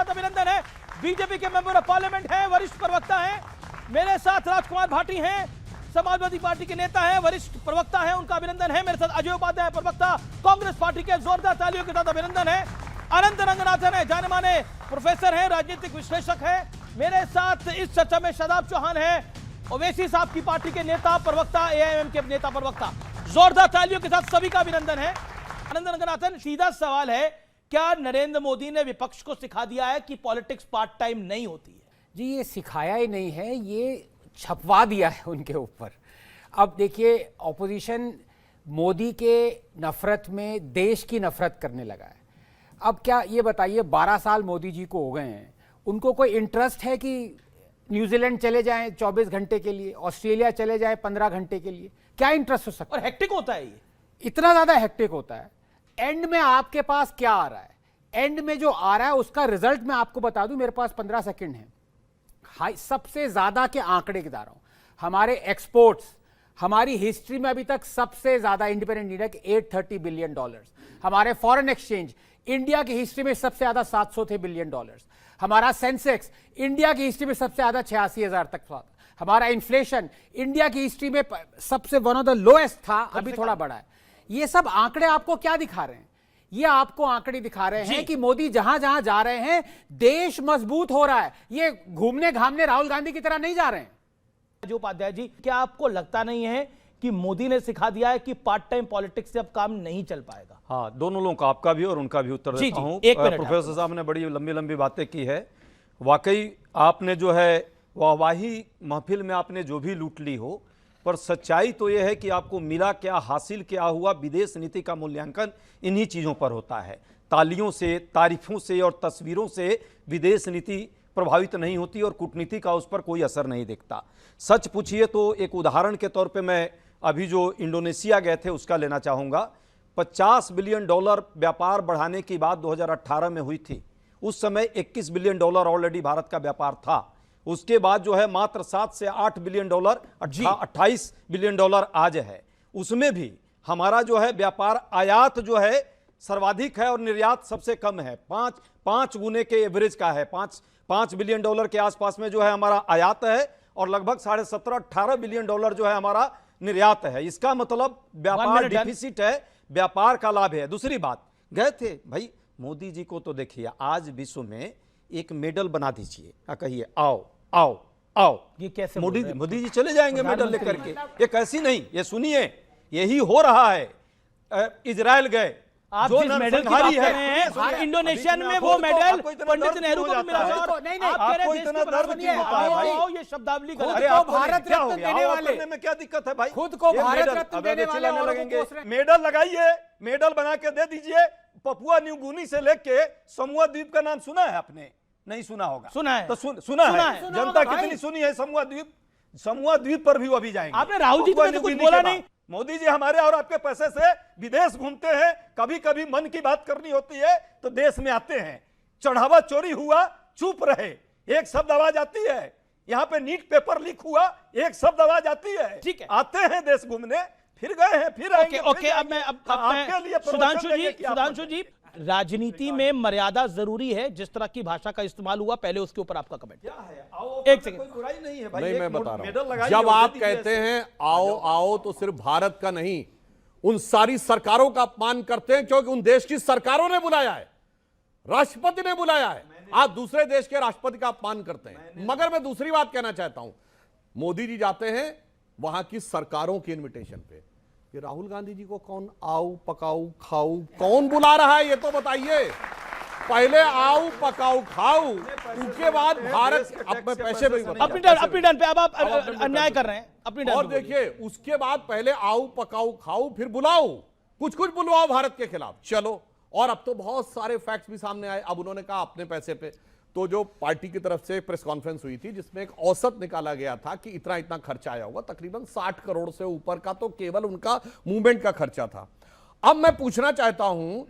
साथ अभिनंदन है। बीजेपी के मेंबर ऑफ पार्लियामेंट हैं, वरिष्ठ प्रवक्ता हैं। मेरे साथ राजकुमार भाटी हैं, समाजवादी पार्टी के नेता हैं, वरिष्ठ प्रवक्ता हैं, उनका अभिनंदन है। मेरे साथ अजय उपाध्याय, प्रवक्ता कांग्रेस पार्टी के, जोरदार तालियों के साथ अभिनंदन है। अनंत रंगनाथन है, जाने माने प्रोफेसर हैं, राजनीतिक विश्लेषक हैं। मेरे साथ इस चर्चा में शादाब चौहान है, ओवैसी साहब की पार्टी के नेता प्रवक्ता, एआईएम के नेता प्रवक्ता। जोरदार तालियों के साथ सभी का अभिनंदन है। अनंत रंगनाथन, सीधा सवाल है, क्या नरेंद्र मोदी ने विपक्ष को सिखा दिया है कि पॉलिटिक्स पार्ट टाइम नहीं होती है? जी, ये सिखाया ही नहीं है, ये छपवा दिया है उनके ऊपर। अब देखिए, ऑपोजिशन मोदी के नफरत में देश की नफरत करने लगा है। अब क्या ये बताइए, 12 साल मोदी जी को हो गए हैं, उनको कोई इंटरेस्ट है कि न्यूजीलैंड चले जाएं 24 घंटे के लिए, ऑस्ट्रेलिया चले जाएं 15 घंटे के लिए? क्या इंटरेस्ट हो सकता है? और हेक्टिक होता है, ये इतना ज्यादा हेक्टिक होता है। एंड में आपके पास क्या आ रहा है? एंड में जो आ रहा है उसका रिजल्ट मैं आपको बता दूं, मेरे पास 15 सेकंड है। हाई सबसे ज्यादा के आंकड़े बता रहा हूं। हमारे एक्सपोर्ट्स हमारी हिस्ट्री में अभी तक सबसे ज्यादा, इंडिपेंडेंट इंडिया के $830 बिलियन। हमारे फॉरेन एक्सचेंज इंडिया की हिस्ट्री में सबसे ज्यादा $700 बिलियन। हमारा सेंसेक्स इंडिया की हिस्ट्री में सबसे ज्यादा 86,000 तक था। हमारा इन्फ्लेशन इंडिया की हिस्ट्री में सबसे वन ऑफ द लोएस्ट था, अभी थोड़ा बढ़ा है। ये सब आंकड़े आपको क्या दिखा रहे हैं? ये आपको आंकड़े दिखा रहे हैं कि मोदी जहां जहां जा रहे हैं देश मजबूत हो रहा है। ये घूमने घामने राहुल गांधी की तरह नहीं जा रहे हैं। अजय उपाध्याय जी, क्या आपको लगता नहीं है कि मोदी ने सिखा दिया है कि पार्ट टाइम पॉलिटिक्स से अब काम नहीं चल पाएगा? हाँ, दोनों लोगों का, आपका भी और उनका भी उत्तर देता हूं। प्रोफेसर साहब ने बड़ी लंबी लंबी बातें की है। वाकई आपने जो है वाहवाही महफिल में आपने जो भी लूट ली हो, पर सच्चाई तो यह है कि आपको मिला क्या, हासिल क्या हुआ। विदेश नीति का मूल्यांकन इन्हीं चीज़ों पर होता है। तालियों से, तारीफों से और तस्वीरों से विदेश नीति प्रभावित नहीं होती और कूटनीति का उस पर कोई असर नहीं दिखता। सच पूछिए तो एक उदाहरण के तौर पे मैं अभी जो इंडोनेशिया गए थे उसका लेना चाहूँगा। $50 बिलियन व्यापार बढ़ाने की बात 2018 में हुई थी। उस समय $21 बिलियन ऑलरेडी भारत का व्यापार था। उसके बाद जो है मात्र 7 से 8 बिलियन, 28 बिलियन आज है। उसमें भी हमारा जो है व्यापार आयात जो है सर्वाधिक है और निर्यात सबसे कम है। पांच गुने के एवरेज का है। 5 बिलियन डॉलर के आसपास में जो है हमारा आयात है और लगभग 17.5-18 बिलियन डॉलर जो है हमारा निर्यात है। इसका मतलब व्यापार डिफिसिट है, व्यापार का लाभ है। दूसरी बात, गए थे भाई मोदी जी को, तो देखिए आज विश्व में एक मेडल बना दीजिए, कहिए आओ आओ आओ। ये कैसे मोदी जी चले जाएंगे मेडल लेकर के? ये कैसी नहीं, ये सुनिए, यही हो रहा है। इजराइल गए, आप जिस मेडल की बात कर रहे हैं, इंडोनेशियन में वो मेडल पंडित नेहरू को मिला था। और आपको इतना दर्द क्यों होता है भाई? ये शब्दावली गलत है। आपको भारत रत्न देने वाले में क्या दिक्कत है भाई? खुद को भारत रत्न देने वाले लगेंगे। मेडल लगाइए, मेडल बना के दे दीजिए। पपुआ न्यू गिनी से लेके समूह द्वीप का नाम सुना है आपने? नहीं सुना होगा। सुना है तो सुना है। जनता कितनी सुनी है समूह द्वीप? समूह द्वीप पर भी वो अभी जाएंगे। आपने राहुल जी को कुछ बोला नहीं? मोदी जी हमारे और आपके पैसे से विदेश घूमते हैं। कभी कभी मन की बात करनी होती है तो देश में आते हैं। चढ़ावा चोरी हुआ, चुप रहे, एक शब्द आवाज आती है। यहाँ पे नीट पेपर लीक हुआ, एक शब्द आवाज आती है। ठीक है, आते हैं देश घूमने, फिर गए हैं, फिर आएंगे। ओके, अब मैं आपके लिए सुधांशु जी, राजनीति में मर्यादा जरूरी है। जिस तरह की भाषा का इस्तेमाल हुआ, पहले उसके ऊपर आपका कमेंट। क्या है? आओ, एक सेकंड, कोई बुराई नहीं है भाई। नहीं, मैं बता रहा हूं, जब आप कहते हैं आओ आओ तो सिर्फ भारत का नहीं, उन सारी सरकारों का अपमान करते हैं, क्योंकि उन देश की सरकारों ने बुलाया है, राष्ट्रपति ने बुलाया है। आप दूसरे देश के राष्ट्रपति का अपमान करते हैं। मगर मैं दूसरी बात कहना चाहता हूं, मोदी जी जाते हैं वहां की सरकारों की इन्विटेशन पे। ये राहुल गांधी जी को कौन आओ पकाओ खाओ कौन बुला रहा है, ये तो बताइए। पहले आओ पकाओ खाओ, उसके बाद भारत। अब मैं पैसे पे अपनी टर्न पे अब आप अन्याय कर रहे हैं अपनी टर्न। और देखिए, उसके बाद पहले आओ पकाओ खाओ, फिर बुलाओ, कुछ बुलवाओ भारत के खिलाफ। चलो, और अब तो बहुत सारे फैक्ट्स भी सामने आए। अब उन्होंने कहा अपने पैसे पे। तो जो पार्टी की तरफ से प्रेस कॉन्फ्रेंस हुई थी जिसमें एक औसत निकाला गया था कि इतना इतना खर्चा आया होगा, तकरीबन 60 करोड़ से ऊपर का तो केवल उनका मूवमेंट का खर्चा था। अब मैं पूछना चाहता हूं,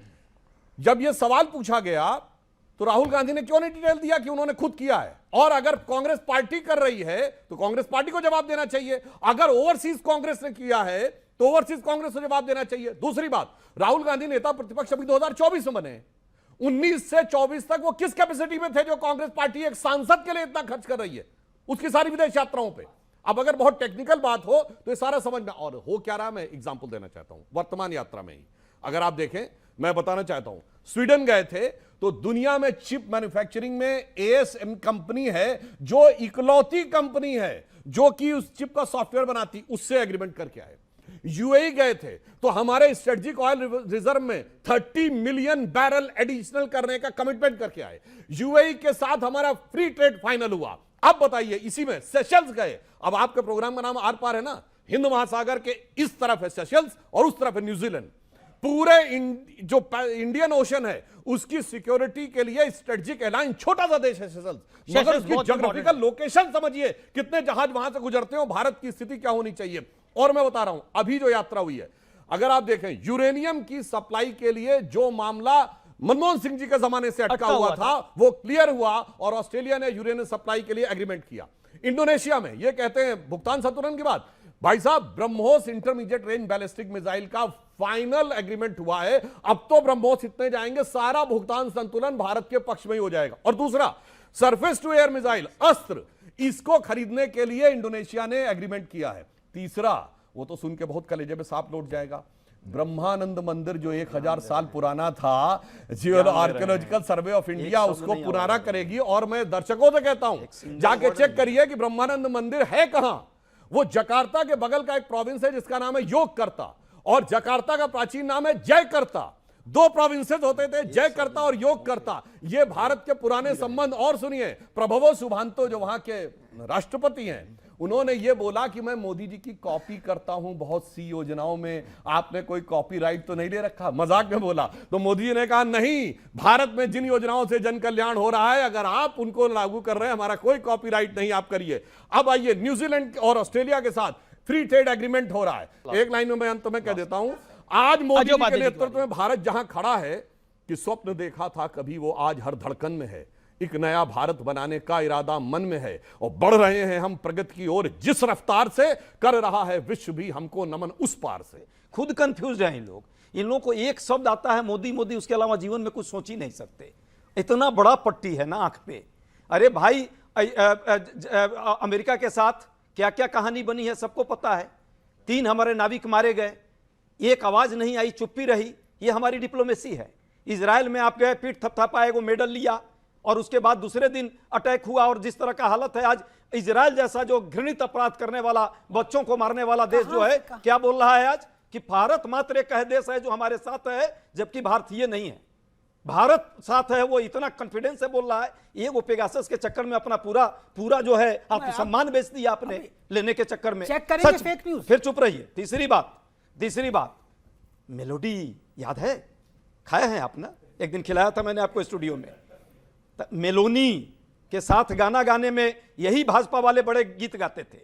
जब यह सवाल पूछा गया तो राहुल गांधी ने क्यों नहीं डिटेल दिया कि उन्होंने खुद किया है? और अगर कांग्रेस पार्टी कर रही है तो कांग्रेस पार्टी को जवाब देना चाहिए। अगर ओवरसीज कांग्रेस ने किया है तो ओवरसीज कांग्रेस को जवाब देना चाहिए। दूसरी बात, राहुल गांधी नेता प्रतिपक्ष अभी 2024 में बने, 19 से 24 तक वो किस कैपेसिटी में थे जो कांग्रेस पार्टी एक सांसद के लिए इतना खर्च कर रही है उसकी सारी विदेश यात्राओं पे? अब अगर बहुत टेक्निकल बात हो तो ये सारा समझ में, और हो क्या रहा, मैं एग्जांपल देना चाहता हूं वर्तमान यात्रा में ही। अगर आप देखें, मैं बताना चाहता हूं, स्वीडन गए थे तो दुनिया में चिप मैन्युफैक्चरिंग में एएसएम कंपनी है जो इकलौती कंपनी है जो कि उस चिप का सॉफ्टवेयर बनाती, उससे एग्रीमेंट करके आए। यूएई गए थे तो हमारे स्ट्रेटेजिक ऑयल रिजर्व में 30 मिलियन बैरल एडिशनल करने का कमिटमेंट करके आए। यूएई के साथ हमारा फ्री ट्रेड फाइनल हुआ। अब बताइए, इसी में सेशल्स गए। अब आपके प्रोग्राम का नाम आर पार है ना, हिंद महासागर के इस तरफ है सेशल्स और उस तरफ है न्यूजीलैंड। पूरे जो इंडियन ओशन है उसकी सिक्योरिटी के लिए स्ट्रेटेजिक अलायंस, छोटा सा देश है सेशल्स, मगर उसकी ज्योग्राफिकल लोकेशन समझिए, कितने जहाज वहां से गुजरते हो, भारत की स्थिति क्या होनी चाहिए। और मैं बता रहा हूं, अभी जो यात्रा हुई है, अगर आप देखें यूरेनियम की सप्लाई के लिए जो मामला मनमोहन सिंह जी के जमाने से अटका हुआ था वो क्लियर हुआ और ऑस्ट्रेलिया ने यूरेनियम सप्लाई के लिए एग्रीमेंट किया। इंडोनेशिया में ये कहते हैं भुगतान संतुलन की बात, भाई साहब BrahMos intermediate range ballistic missile का फाइनल एग्रीमेंट हुआ है। अब तो ब्रह्मोस इतने जाएंगे, सारा भुगतान संतुलन भारत के पक्ष में ही हो जाएगा। और दूसरा, सरफेस टू एयर मिसाइल अस्त्र, इसको खरीदने के लिए इंडोनेशिया ने एग्रीमेंट किया है। तीसरा, वो तो सुन के बहुत कलेजे में सांप लौट जाएगा, ब्रह्मानंद मंदिर जो 1000 साल पुराना था, आर्कियोलॉजिकल सर्वे ऑफ इंडिया उसको पुराना करेगी। और मैं दर्शकों से कहता हूं, जाके चेक करिए कि ब्रह्मानंद मंदिर है कहां। वो जकार्ता के बगल का एक प्रोविंस है जिसका नाम है योगकर्ता, और जकार्ता का प्राचीन नाम है जयकर्ता। दो प्रोविंसेस होते थे, जयकर्ता और योगकर्ता। ये भारत के पुराने संबंध। और सुनिए, प्रभवो सुभांतो जो वहां के राष्ट्रपति हैं, उन्होंने ये बोला कि मैं मोदी जी की कॉपी करता हूं बहुत सी योजनाओं में, आपने कोई कॉपीराइट तो नहीं ले रखा, मजाक में बोला। तो मोदी जी ने कहा नहीं, भारत में जिन योजनाओं से जन कल्याण हो रहा है अगर आप उनको लागू कर रहे हैं, हमारा कोई कॉपीराइट नहीं, आप करिए। अब आइए, न्यूजीलैंड और ऑस्ट्रेलिया के साथ फ्री ट्रेड एग्रीमेंट हो रहा है। एक लाइन में मैं अंत में कह देता हूं, आज मोदी जी के नेतृत्व में भारत जहां खड़ा है कि स्वप्न देखा था कभी, वो आज हर धड़कन में है। एक नया भारत बनाने का इरादा मन में है और बढ़ रहे हैं हम प्रगति की ओर, जिस रफ्तार से कर रहा है विश्व भी हमको नमन उस पार से। खुद कंफ्यूज हैं इन लोगों को एक शब्द आता है मोदी मोदी, उसके अलावा जीवन में कुछ सोच ही नहीं सकते। इतना बड़ा पट्टी है ना आंख पे। अरे भाई, अमेरिका के साथ क्या क्या कहानी बनी है सबको पता है। 3 हमारे नाविक मारे गए, एक आवाज नहीं आई, चुप्पी रही। ये हमारी डिप्लोमेसी है। इजराइल में आप गए, पीठ थपथपाए, वो मेडल लिया, और उसके बाद दूसरे दिन अटैक हुआ। और जिस तरह का हालत है आज, इजराइल जैसा जो घृणित अपराध करने वाला, बच्चों को मारने वाला देश जो है, क्या बोल रहा है आज कि भारत मात्र एक देश है जो हमारे साथ है, जबकि भारत ये नहीं है। भारत साथ है, वो इतना कॉन्फिडेंस से बोल रहा है। ये वो पेगासस के चक्कर में अपना पूरा जो है आप सम्मान बेच दिया आपने लेने के चक्कर में। चेक करेंगे फेक न्यूज़। फिर चुप रहिए। तीसरी बात, मेलोडी याद है, खाया है आप ना, एक दिन खिलाया था मैंने आपको स्टूडियो में। मेलोनी के साथ गाना गाने में यही भाजपा वाले बड़े गीत गाते थे।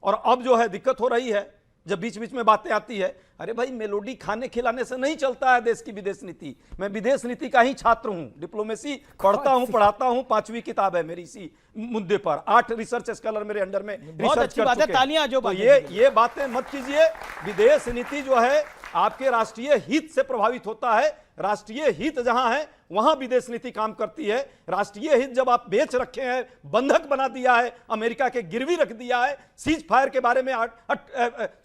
और अब जो है दिक्कत हो रही है जब बीच बीच में बातें आती है, अरे भाई मेलोडी खाने खिलाने से नहीं चलता है देश की विदेश नीति। मैं विदेश नीति का ही छात्र हूं, डिप्लोमेसी पढ़ता हूं, पढ़ाता हूं, 5वीं किताब है मेरी इसी मुद्दे पर। 8 रिसर्च स्कॉलर मेरे अंडर में रिसर्च कर चुके हैं। तालियां जो तो ये बातें मत कीजिए। विदेश नीति जो है आपके राष्ट्रीय हित से प्रभावित होता है। राष्ट्रीय हित जहां है वहां विदेश नीति काम करती है। राष्ट्रीय हित जब आप बेच रखे हैं, बंधक बना दिया है, अमेरिका के गिरवी रख दिया है, सीज फायर के बारे में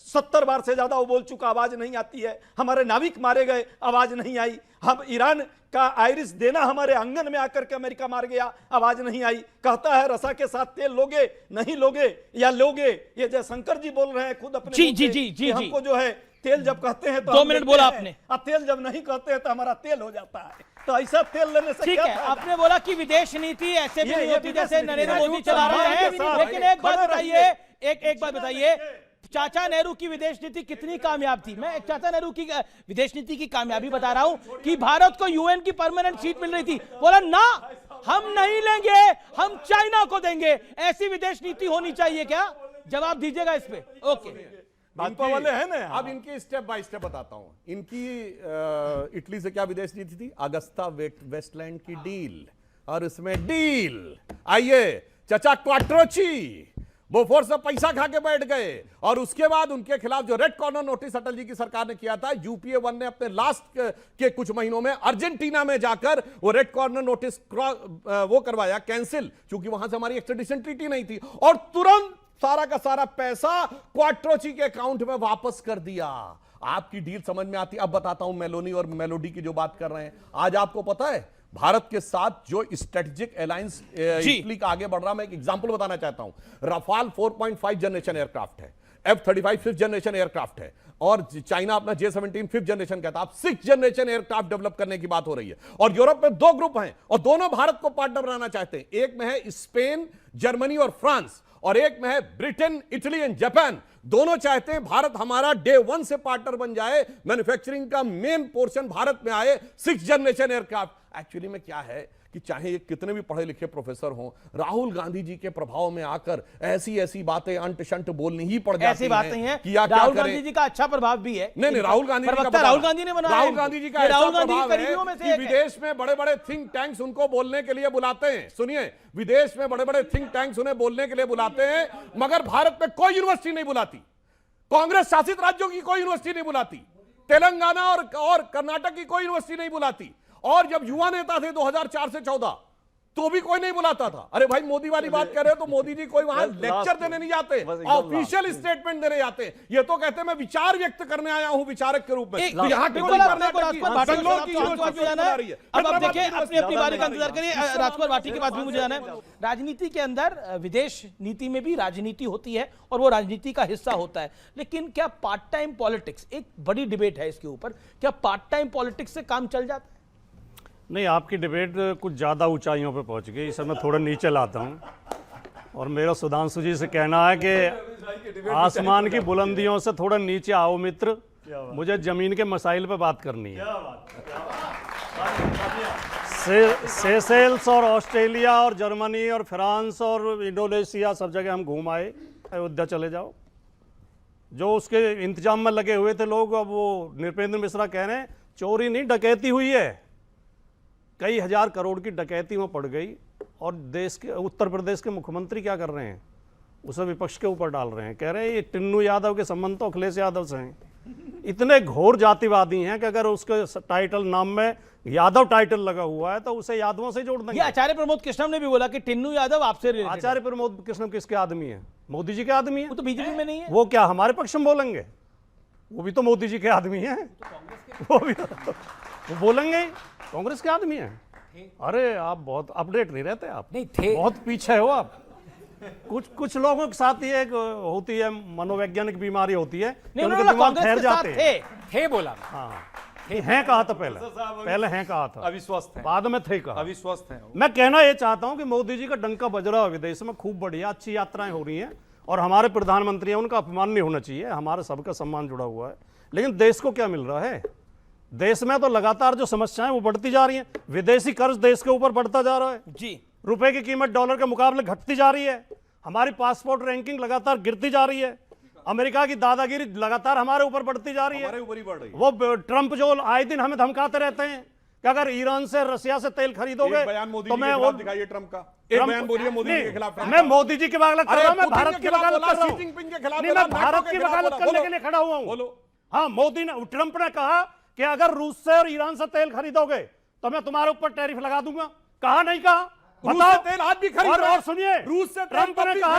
70 बार से ज्यादा वो बोल चुका, आवाज नहीं आती है। हमारे नाविक मारे गए, आवाज नहीं आई। हम ईरान का आयरिस देना हमारे आंगन में आकर के अमेरिका मार गया, आवाज नहीं आई। कहता है रसा के साथ तेल लोगे, नहीं लोगे या लोगे। ये जयशंकर जी बोल रहे हैं खुद अपने जी हमको जो है तेल जब कहते हैं तो 2 मिनट बोला आपने, और तेल जब नहीं कहते हैं तो हमारा तेल हो जाता है। तो ऐसा तेल लेने से ठीक है। आपने बोला कि विदेश नीति ऐसे भी नहीं होती जैसे नरेंद्र मोदी चला रहे हैं, लेकिन एक बात बताइए, एक बात बताइए, चाचा नेहरू की विदेश नीति कितनी कामयाब थी? मैं चाचा नेहरू की विदेश नीति की कामयाबी बता रहा हूं कि भारत को यूएन की परमानेंट सीट मिल रही थी। बोला ना, हम नहीं लेंगे, हम चाइना को देंगे। ऐसी विदेश नीति होनी चाहिए क्या? जवाब दीजिएगा इस पे। ओके, भाजपा वाले हैं ना। अब इनकी स्टेप बाय स्टेप बताता हूं। इनकी इटली से क्या विदेश नीति थी? अगस्ता वेस्टलैंड की डील, और उसमें डील। आइए, चचा क्वाट्रोची बोफोर्स से पैसा खा के बैठ गए। और उसके बाद उनके खिलाफ जो red corner notice Atal ji की सरकार ने किया था, यूपीए 1 ने अपने लास्ट के कुछ महीनों में अर्जेंटीना में जाकर वो रेड कॉर्नर नोटिस वो करवाया कैंसिल, क्योंकि वहां से हमारी एक्स्ट्रेडिशन ट्रीटी नहीं थी, और तुरंत सारा का सारा पैसा क्वाट्रोची के अकाउंट में वापस कर दिया। आपकी डील समझ में आती। अब बताता हूं मेलोनी और मेलोडी की जो बात कर रहे हैं। आज आपको पता है भारत के साथ जो स्ट्रेटेजिक अलायंस इटली का आगे बढ़ रहा है, मैं एक एग्जांपल बताना चाहता हूं। रफाल 4.5 जनरेशन एयरक्राफ्ट है, F-35 5th जनरेशन एयरक्राफ्ट है, और चाइना अपना J-17 5th जनरेशन कहता है। अब 6th जनरेशन एयरक्राफ्ट डेवलप करने की बात हो रही है। और यूरोप में 2 ग्रुप हैं और दोनों भारत को पार्टनर बनाना चाहते हैं। एक में है स्पेन, जर्मनी और फ्रांस, और एक में है ब्रिटेन, इटली एंड जापान। दोनों चाहते हैं भारत हमारा डे 1 से पार्टनर बन जाए, मैन्युफैक्चरिंग का मेन पोर्शन भारत में आए 6th जनरेशन एयरक्राफ्ट। एक्चुअली में क्या है कि चाहे ये कितने भी पढ़े लिखे प्रोफेसर हों, राहुल गांधी जी के प्रभाव में आकर ऐसी ऐसी बातें अंट शंट बोलनी ही पड़ जाती हैं। ऐसी बातें हैं कि या राहुल गांधी जी का अच्छा प्रभाव भी है। नहीं, राहुल गांधी जी का राहुल गांधी ने बनाया, राहुल गांधी जी का ऐसा प्रभाव है कि विदेश में बड़े बड़े थिंक टैंक्स उनको बोलने के लिए बुलाते हैं। सुनिए, विदेश में बड़े बड़े थिंक टैंक्स उन्हें बोलने के लिए बुलाते हैं, मगर भारत में कोई यूनिवर्सिटी नहीं बुलाती। कांग्रेस शासित राज्यों की कोई यूनिवर्सिटी नहीं बुलाती, तेलंगाना और कर्नाटक की कोई यूनिवर्सिटी नहीं बुलाती। और जब युवा नेता थे 2004 से 14 तो भी कोई नहीं बुलाता था। अरे भाई, मोदी वाली बात कर रहे हो तो मोदी जी कोई वहां लेक्चर देने नहीं जाते, ऑफिशियल स्टेटमेंट देने जाते। ये तो कहते हैं मैं विचार व्यक्त करने आया हूं विचारक के रूप में। अब देखिए, अपनी अपनी बारी का इंतजार करिए। राजकुमार भाटी के बाद भी मुझे जाना है। राजनीति के अंदर विदेश नीति में भी राजनीति होती है और वो राजनीति का हिस्सा होता है, लेकिन क्या पार्ट टाइम पॉलिटिक्स, एक बड़ी डिबेट है इसके ऊपर, क्या पार्ट टाइम पॉलिटिक्स से काम चल जाता है? नहीं, आपकी डिबेट कुछ ज़्यादा ऊंचाइयों पे पहुंच गई, इसे मैं थोड़ा नीचे लाता हूं। और मेरा सुधांशु जी से कहना है कि आसमान की बुलंदियों से थोड़ा नीचे आओ मित्र, मुझे ज़मीन के मसाइल पे बात करनी है। सेशेल्स और ऑस्ट्रेलिया और जर्मनी और फ्रांस और इंडोनेशिया सब जगह हम घूम आए, अयोध्या चले जाओ। जो उसके इंतजाम में लगे हुए थे लोग, अब वो नृपेंद्र मिश्रा कह रहे हैं चोरी नहीं डकैती हुई है, कई हजार करोड़ की डकैती में पड़ गई। और देश के उत्तर प्रदेश के मुख्यमंत्री क्या कर रहे हैं, उसे विपक्ष के ऊपर डाल रहे हैं, कह रहे हैं ये टिन्नू यादव के संबंध तो अखिलेश यादव से हैं। इतने घोर जातिवादी हैं कि अगर उसके टाइटल नाम में यादव टाइटल लगा हुआ है तो उसे यादवों से जोड़ देंगे। आचार्य प्रमोद कृष्णम ने भी बोला कि टिन्नू यादव आपसे रिलेटेड। आचार्य प्रमोद कृष्णम किसके आदमी है? मोदी जी के आदमी है। वो तो बीजेपी में नहीं है। वो क्या हमारे पक्ष में बोलेंगे? वो भी तो मोदी जी के आदमी है, वो भी वो बोलेंगे कांग्रेस के आदमी है। अरे आप बहुत अपडेट नहीं रहते, आप नहीं थे, बहुत पीछे हो आप। कुछ लोगों के साथ ये एक होती है मनोवैज्ञानिक बीमारी होती है, उनके दिमाग ठहर जाते हैं। थे बोला, हाँ हैं कहा था, पहले हैं कहा था, अविश्वस्त है, बाद में थे कहा, अविश्वस्त है। मैं कहना ये चाहता हूं कि मोदी जी का डंका बज रहा है विदेश में, खूब बढ़िया अच्छी यात्राएं हो रही हैं और हमारे प्रधानमंत्री हैं, उनका अपमान नहीं होना चाहिए, हमारे सबका सम्मान जुड़ा हुआ है। लेकिन देश को क्या मिल रहा है? देश में तो लगातार जो समस्याएं वो बढ़ती जा रही हैं। विदेशी कर्ज देश के ऊपर बढ़ता जा रहा है जी, रुपए की कीमत डॉलर के मुकाबले घटती जा रही है, हमारी पासपोर्ट रैंकिंग लगातार गिरती जा रही है, अमेरिका की दादागिरी लगातार हमारे ऊपर बढ़ती जा रही है। वो ट्रंप जो आए दिन हमें धमकाते रहते हैं कि अगर ईरान से रसिया से तेल खरीदोगे तो मैं वो दिखाइए ट्रंप का एक बयान बोलिए मोदी जी के खिलाफ। मैं मोदी जी की वकालत कर रहा हूं, मैं भारत की वकालत कर रहा हूं, नहीं मैं भारत की वकालत करने के लिए खड़ा हुआ हूं। हाँ, मोदी ने, ट्रंप ने कहा कि अगर रूस से और ईरान से तेल खरीदोगे तो मैं तुम्हारे ऊपर टैरिफ लगा दूंगा। कहा नहीं कहा? बताओ। तेल आज भी खरीद रहे हैं। और सुनिए, रूस से ट्रंप ने कहा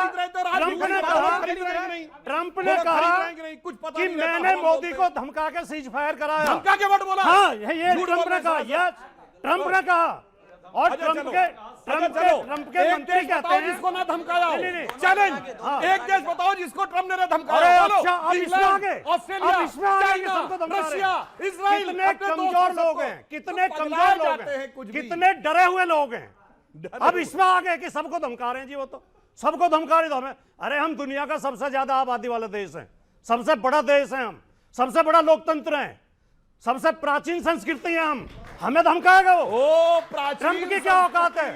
कुछ पता कि मैंने मोदी को धमका के सीज फायर कराया। धमका के वर्ड बोला? हाँ, ये ट्रंप ने कहा, यस ट्रंप ने कहा। और ट्रंप के मंत्री कहते हैं जिसको ना धमकाया हो, चैलेंज एक देश बताओ जिसको ट्रंप ने धमकाया। ऑस्ट्रेलिया, चाइना, रशिया, इजराइल, कितने कमजोर लोग हैं, कितने कमजोर लोग हैं, कितने डरे हुए लोग हैं। अब इसमें आ गए कि सबको धमका रहे हैं जी, वो तो सबको धमका रहे। तो हमें, अरे हम दुनिया का सबसे ज्यादा आबादी वाला देश है, सबसे बड़ा देश है, हम सबसे बड़ा लोकतंत्र है, सबसे प्राचीन संस्कृति है, हमें धमकाएगा वो? ट्रंप की क्या औकात है?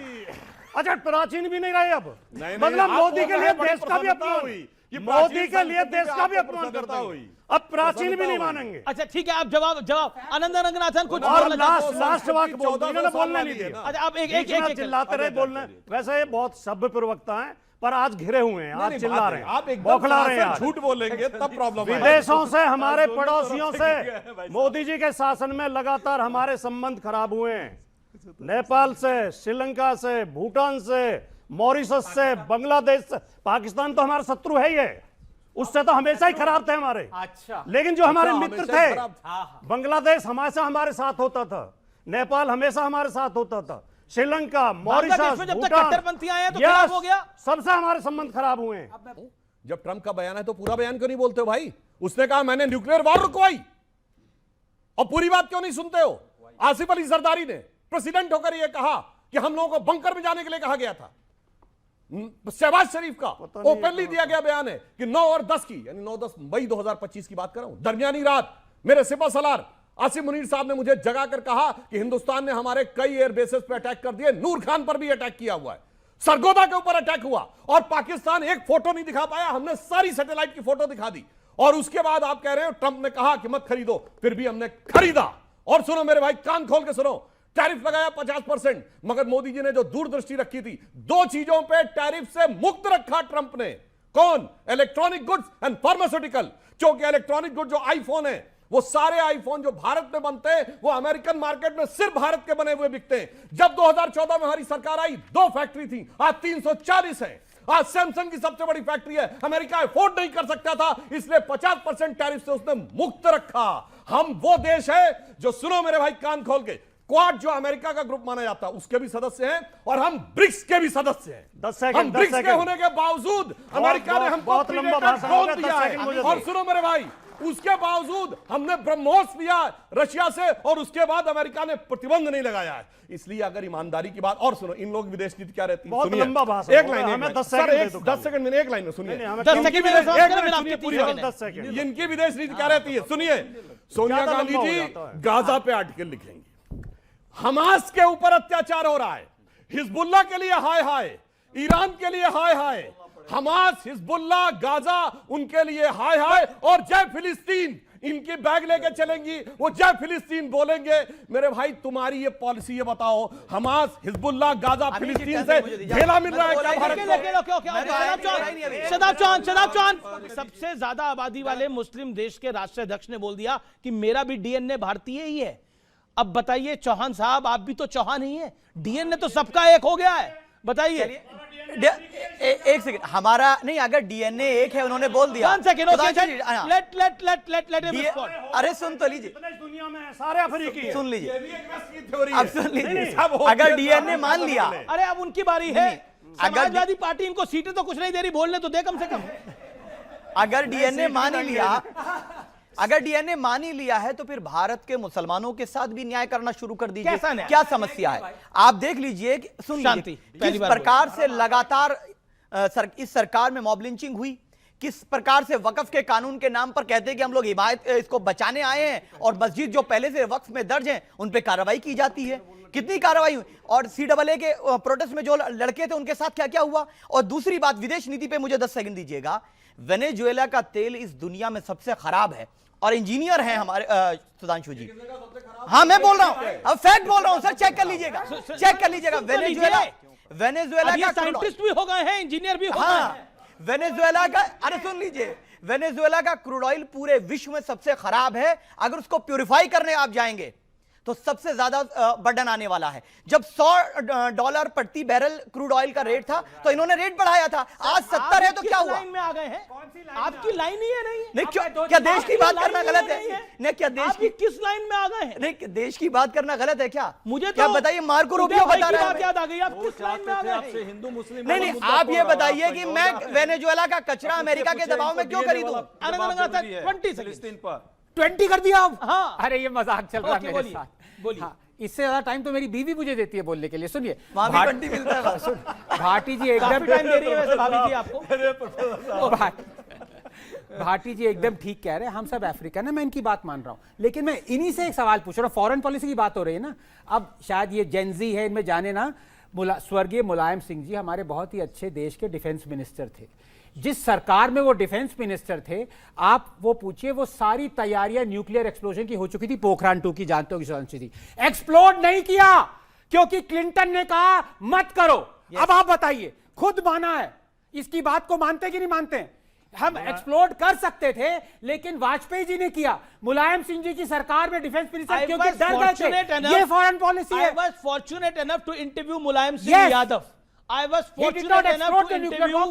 अच्छा, प्राचीन भी नहीं रहे अब, मतलब मोदी के लिए देश का भी अपमान, मोदी के लिए देश का भी अपमान करता है, अब प्राचीन भी नहीं मानेंगे। अच्छा ठीक है, आप जवाब आनंद रंगनाथन कुछ और लास्ट वाक्य बोल, इन्होंने बोलने नहीं दिया। अच्छा आप एक चिल्लाते रहे बोलने। वैसे ये बहुत सभ्य प्रवक्ता है, पर आज घिरे हुए हैं, आज चिल्ला रहे हैं, आप एकदम बौखला रहे हैं आज। झूठ बोलेंगे तब प्रॉब्लम है। विदेशों से, हमारे पड़ोसियों से मोदी जी के शासन में लगातार हमारे संबंध खराब हुए हैं। नेपाल से, श्रीलंका से, भूटान से, मॉरिशस से, बांग्लादेश से। पाकिस्तान तो हमारा शत्रु है ही है, उससे तो हमेशा ही खराब थे हमारे। अच्छा, लेकिन जो हमारे अच्छा, मित्र हमेशा ही थे, खराब। बांग्लादेश हमेशा हमारे साथ होता था, नेपाल हमेशा हमारे साथ होता था, श्रीलंका, बांग्लादेश मॉरिशस, में जब तक भूटान, कट्टरपंथी आए हैं तो यस, खराब हो गया। सबसे हमारे संबंध खराब हुए हैं। जब ट्रंप का बयान है तो पूरा बयान क्यों नहीं बोलते हो भाई? उसने कहा मैंने न्यूक्लियर वॉर रुकवाई, और पूरी बात क्यों नहीं सुनते हो? आसिफ अली जरदारी ने प्रेसिडेंट होकर यह कहा कि हम लोगों को बंकर में जाने के लिए कहा गया था। शहबाज शरीफ का ओपनली दिया गया बयान है कि 9 और 10 की, यानी 9-10 मई 2025 की बात कर रहा हूं, दरमियानी रात मेरे सिपा सलार आसिम मुनीर साहब ने मुझे जगाकर कहा कि हिंदुस्तान ने हमारे कई एयर बेसेस पर अटैक कर दिए, नूर खान पर भी अटैक किया हुआ है, सरगोदा के ऊपर अटैक हुआ, और पाकिस्तान एक फोटो नहीं दिखा पाया, हमने सारी सैटेलाइट की फोटो दिखा दी। और उसके बाद आप कह रहे हो ट्रंप ने कहा कि मत खरीदो, फिर भी हमने खरीदा। और सुनो मेरे भाई, कान खोल के सुनो, टैरिफ लगाया 50%, मगर मोदी जी ने जो दूरदृष्टि रखी थी, 2 चीजों पे टैरिफ से मुक्त रखा ट्रंप ने। कौन? Electronic goods and pharmaceutical. क्योंकि इलेक्ट्रॉनिक गुड जो आईफोन है, वो सारे आईफोन जो भारत में बनते हैं वो अमेरिकन मार्केट में सिर्फ भारत के बने हुए बिकते हैं। जब 2014 में हमारी सरकार आई, 2 फैक्ट्री थी, आज 340 है। आज सैमसंग की सबसे बड़ी फैक्ट्री है, अमेरिका अफोर्ड नहीं कर सकता था, इसलिए 50% टैरिफ से उसने मुक्त रखा। हम वो देश है जो, सुनो मेरे भाई कान खोल के, क्वाड जो अमेरिका का ग्रुप माना जाता है उसके भी सदस्य हैं, और हम ब्रिक्स के भी सदस्य हैं। 10 सेकंड, हम ब्रिक्स के होने के बावजूद अमेरिका ने हमको बहुत लंबा भाषण हो गया, 10 दिया सेकंड मुझे है। दो। और सुनो मेरे भाई, उसके बावजूद हमने ब्रह्मोस लिया रशिया से, और उसके बाद अमेरिका ने प्रतिबंध नहीं लगाया है। इसलिए अगर ईमानदारी की बात, और सुनो इन लोग विदेश नीति क्या रहती है, बहुत सुनिए। लंबा भाषण एक हो लाइन, गया, एक हमें लाइन। 10 सर, सेकंड दे दो 10 सेकंड में, एक लाइन में सुनिए। नहीं, हमें 10 सेकंड में एक रिस्पॉन्स करें, मिनट फिर आपकी सुनिए, पूरी तीसरी बात। 10 सेकंड। इनकी विदेश नीति क्या रहती है, सुनिए। सोनिया ज्यादा गांधी लंबा हो जी जाता है। गाजा पे आर्टिकल लिखेंगी, हमास के ऊपर अत्याचार हो रहा है, हिजबुल्लाह के लिए हाय हाय, ईरान के लिए हाय हाय, हमास, हिजबुल्लाह, गाजा उनके लिए हाय हाय, और जय फिलिस्तीन इनकी बैग लेके चलेंगी, वो जय फिलिस्तीन बोलेंगे। मेरे भाई तुम्हारी ये पॉलिसी, ये बताओ, हमास, हिजबुल्लाह, गाजा, फिलिस्तीन से झेला मिल रहा है क्या भारत को? शदाब चौहान, सबसे ज्यादा आबादी वाले मुस्लिम देश के राष्ट्राध्यक्ष ने बोल दिया कि मेरा भी डीएनए भारतीय ही है। अब बताइए चौहान साहब, आप भी तो चौहान ही हैं, डीएनए तो सबका एक हो गया है, बताइए। एक सेकंड, हमारा नहीं, अगर डीएनए एक है, उन्होंने बोल दिया। अरे सुन तो लीजिए, दुनिया में सारे अफ्रीकी हैं। सुन लीजिए, थ्योरी अब सुन लीजिए, अगर डीएनए मान लिया, अरे अब उनकी बारी है, समाजवादी पार्टी इनको सीटें तो कुछ नहीं दे रही, बोलने तो दे कम से कम। अगर डीएनए मान ही लिया, अगर डीएनए मान ही लिया है, तो फिर भारत के मुसलमानों के साथ भी न्याय करना शुरू कर दीजिए। क्या समस्या है? आप देख लीजिए, सुन लीजिए, किस प्रकार से लगातार इस सरकार में मॉब लिंचिंग हुई, किस प्रकार से वक्फ के कानून के नाम पर कहते हैं कि हम लोग हिमायत इसको बचाने आए हैं, और मस्जिद जो पहले से वक्फ में दर्ज हैं उन पे कार्रवाई की जाती है। कितनी कार्रवाई हुई, और CAA के प्रोटेस्ट में जो लड़के थे उनके साथ क्या क्या हुआ। और दूसरी बात, विदेश नीति पे मुझे 10 सेकंड दीजिएगा। वेनेजुएला का तेल इस दुनिया में सबसे खराब है, और इंजीनियर हैं हमारे सुधांशु जी। हाँ, मैं बोल रहा हूं, अब फैक्ट बोल रहा हूं सर, चेक कर लीजिएगा, चेक कर लीजिएगा। वेनेजुएला का साइंटिस्ट भी हो गए हैं, इंजीनियर भी हो गए हैं। वेनेजुएला का, अरे सुन लीजिए, वेनेजुएला का क्रूड ऑयल पूरे विश्व में सबसे खराब है। अगर उसको प्यूरिफाई करने आप जाएंगे तो सबसे ज्यादा बर्डन आने वाला है। जब $100 प्रति बैरल क्रूड ऑयल का रेट था तो इन्होंने रेट बढ़ाया था, आज 70 है, तो क्या हुआ? लाइन में आ गए हैं, आपकी लाइन ही है नहीं, क्या देश की बात करना गलत है? नहीं, क्या देश की किस लाइन में आ गए हैं? नहीं, देश की बात करना गलत है क्या? मुझे क्या तो बताइए, मार्को रूबियो बता रहा है। याद आ गई, आप किस लाइन में आ गए? हिंदू मुस्लिम नहीं, आप ये बताइए कि मैं वेनेजुएला का कचरा अमेरिका के दबाव में क्यों खरीदूं? 20 कर दिया आप? हाँ। अरे ये मजाक चल रहा है मेरे साथ। बोलिए। हाँ, इससे ज्यादा टाइम तो मेरी बीवी मुझे देती है बोलने के लिए। सुनिए, वहां भी 20 मिलता है। भाटी जी एकदम काफी टाइम दे रही है वैसे भाभी जी आपको। भाटी जी एकदम ठीक कह रहे हैं, हम सब अफ्रीकन है, मैं इनकी बात मान रहा हूं, लेकिन मैं इन्हीं से एक सवाल पूछ रहा हूं। फॉरेन पॉलिसी की बात हो रही है ना, अब शायद ये जेनजी है, इनमें जाने ना, स्वर्गीय मुलायम सिंह जी हमारे बहुत ही अच्छे देश के डिफेंस मिनिस्टर थे। जिस सरकार में वो डिफेंस मिनिस्टर थे, आप वो पूछिए, वो सारी तैयारियां न्यूक्लियर एक्सप्लोजन की हो चुकी थी। पोखरान 2 की जानते हो थी, एक्सप्लोड नहीं किया क्योंकि क्लिंटन ने कहा मत करो। अब आप बताइए, खुद माना है इसकी बात को मानते कि नहीं मानते? हम एक्सप्लोर कर सकते थे, लेकिन वाजपेयी जी ने किया। मुलायम सिंह जी की सरकार में डिफेंस मिनिस्टर क्योंकि डर गए थे। ये फॉरेन पॉलिसी है। I was fortunate enough to interview Mulayam Singh Yadav. I was fortunate enough to interview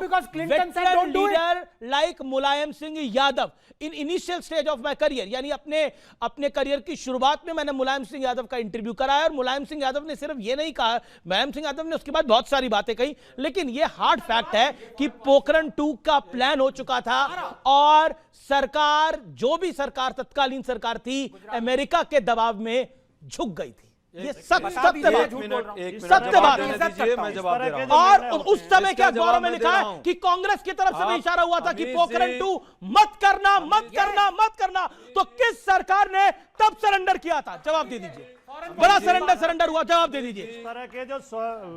veteran leader like Mulayam Singh Yadav in initial stage of my career. यानी अपने career की शुरुआत में मैंने मुलायम सिंह यादव का इंटरव्यू कराया, और मुलायम सिंह यादव ने सिर्फ ये नहीं कहा, मुलायम सिंह यादव ने उसके बाद बहुत सारी बातें कही, लेकिन ये हार्ड फैक्ट है कि पोखरण 2 का प्लान हो चुका था, और सरकार, जो भी सरकार तत्कालीन सरकार थी, अमेरिका के दबाव में झुक गई थी। ये सत्य बात है, सत्य बात है। और उस समय क्या गौरव में लिखा है कि कांग्रेस की तरफ से भी इशारा हुआ था कि पोखरण 2 मत करना, मत करना, मत करना। तो किस सरकार ने तब सरेंडर किया था? जवाब दे दीजिए। बड़ा सरेंडर हुआ, जवाब दे दीजिए। इस तरह के जो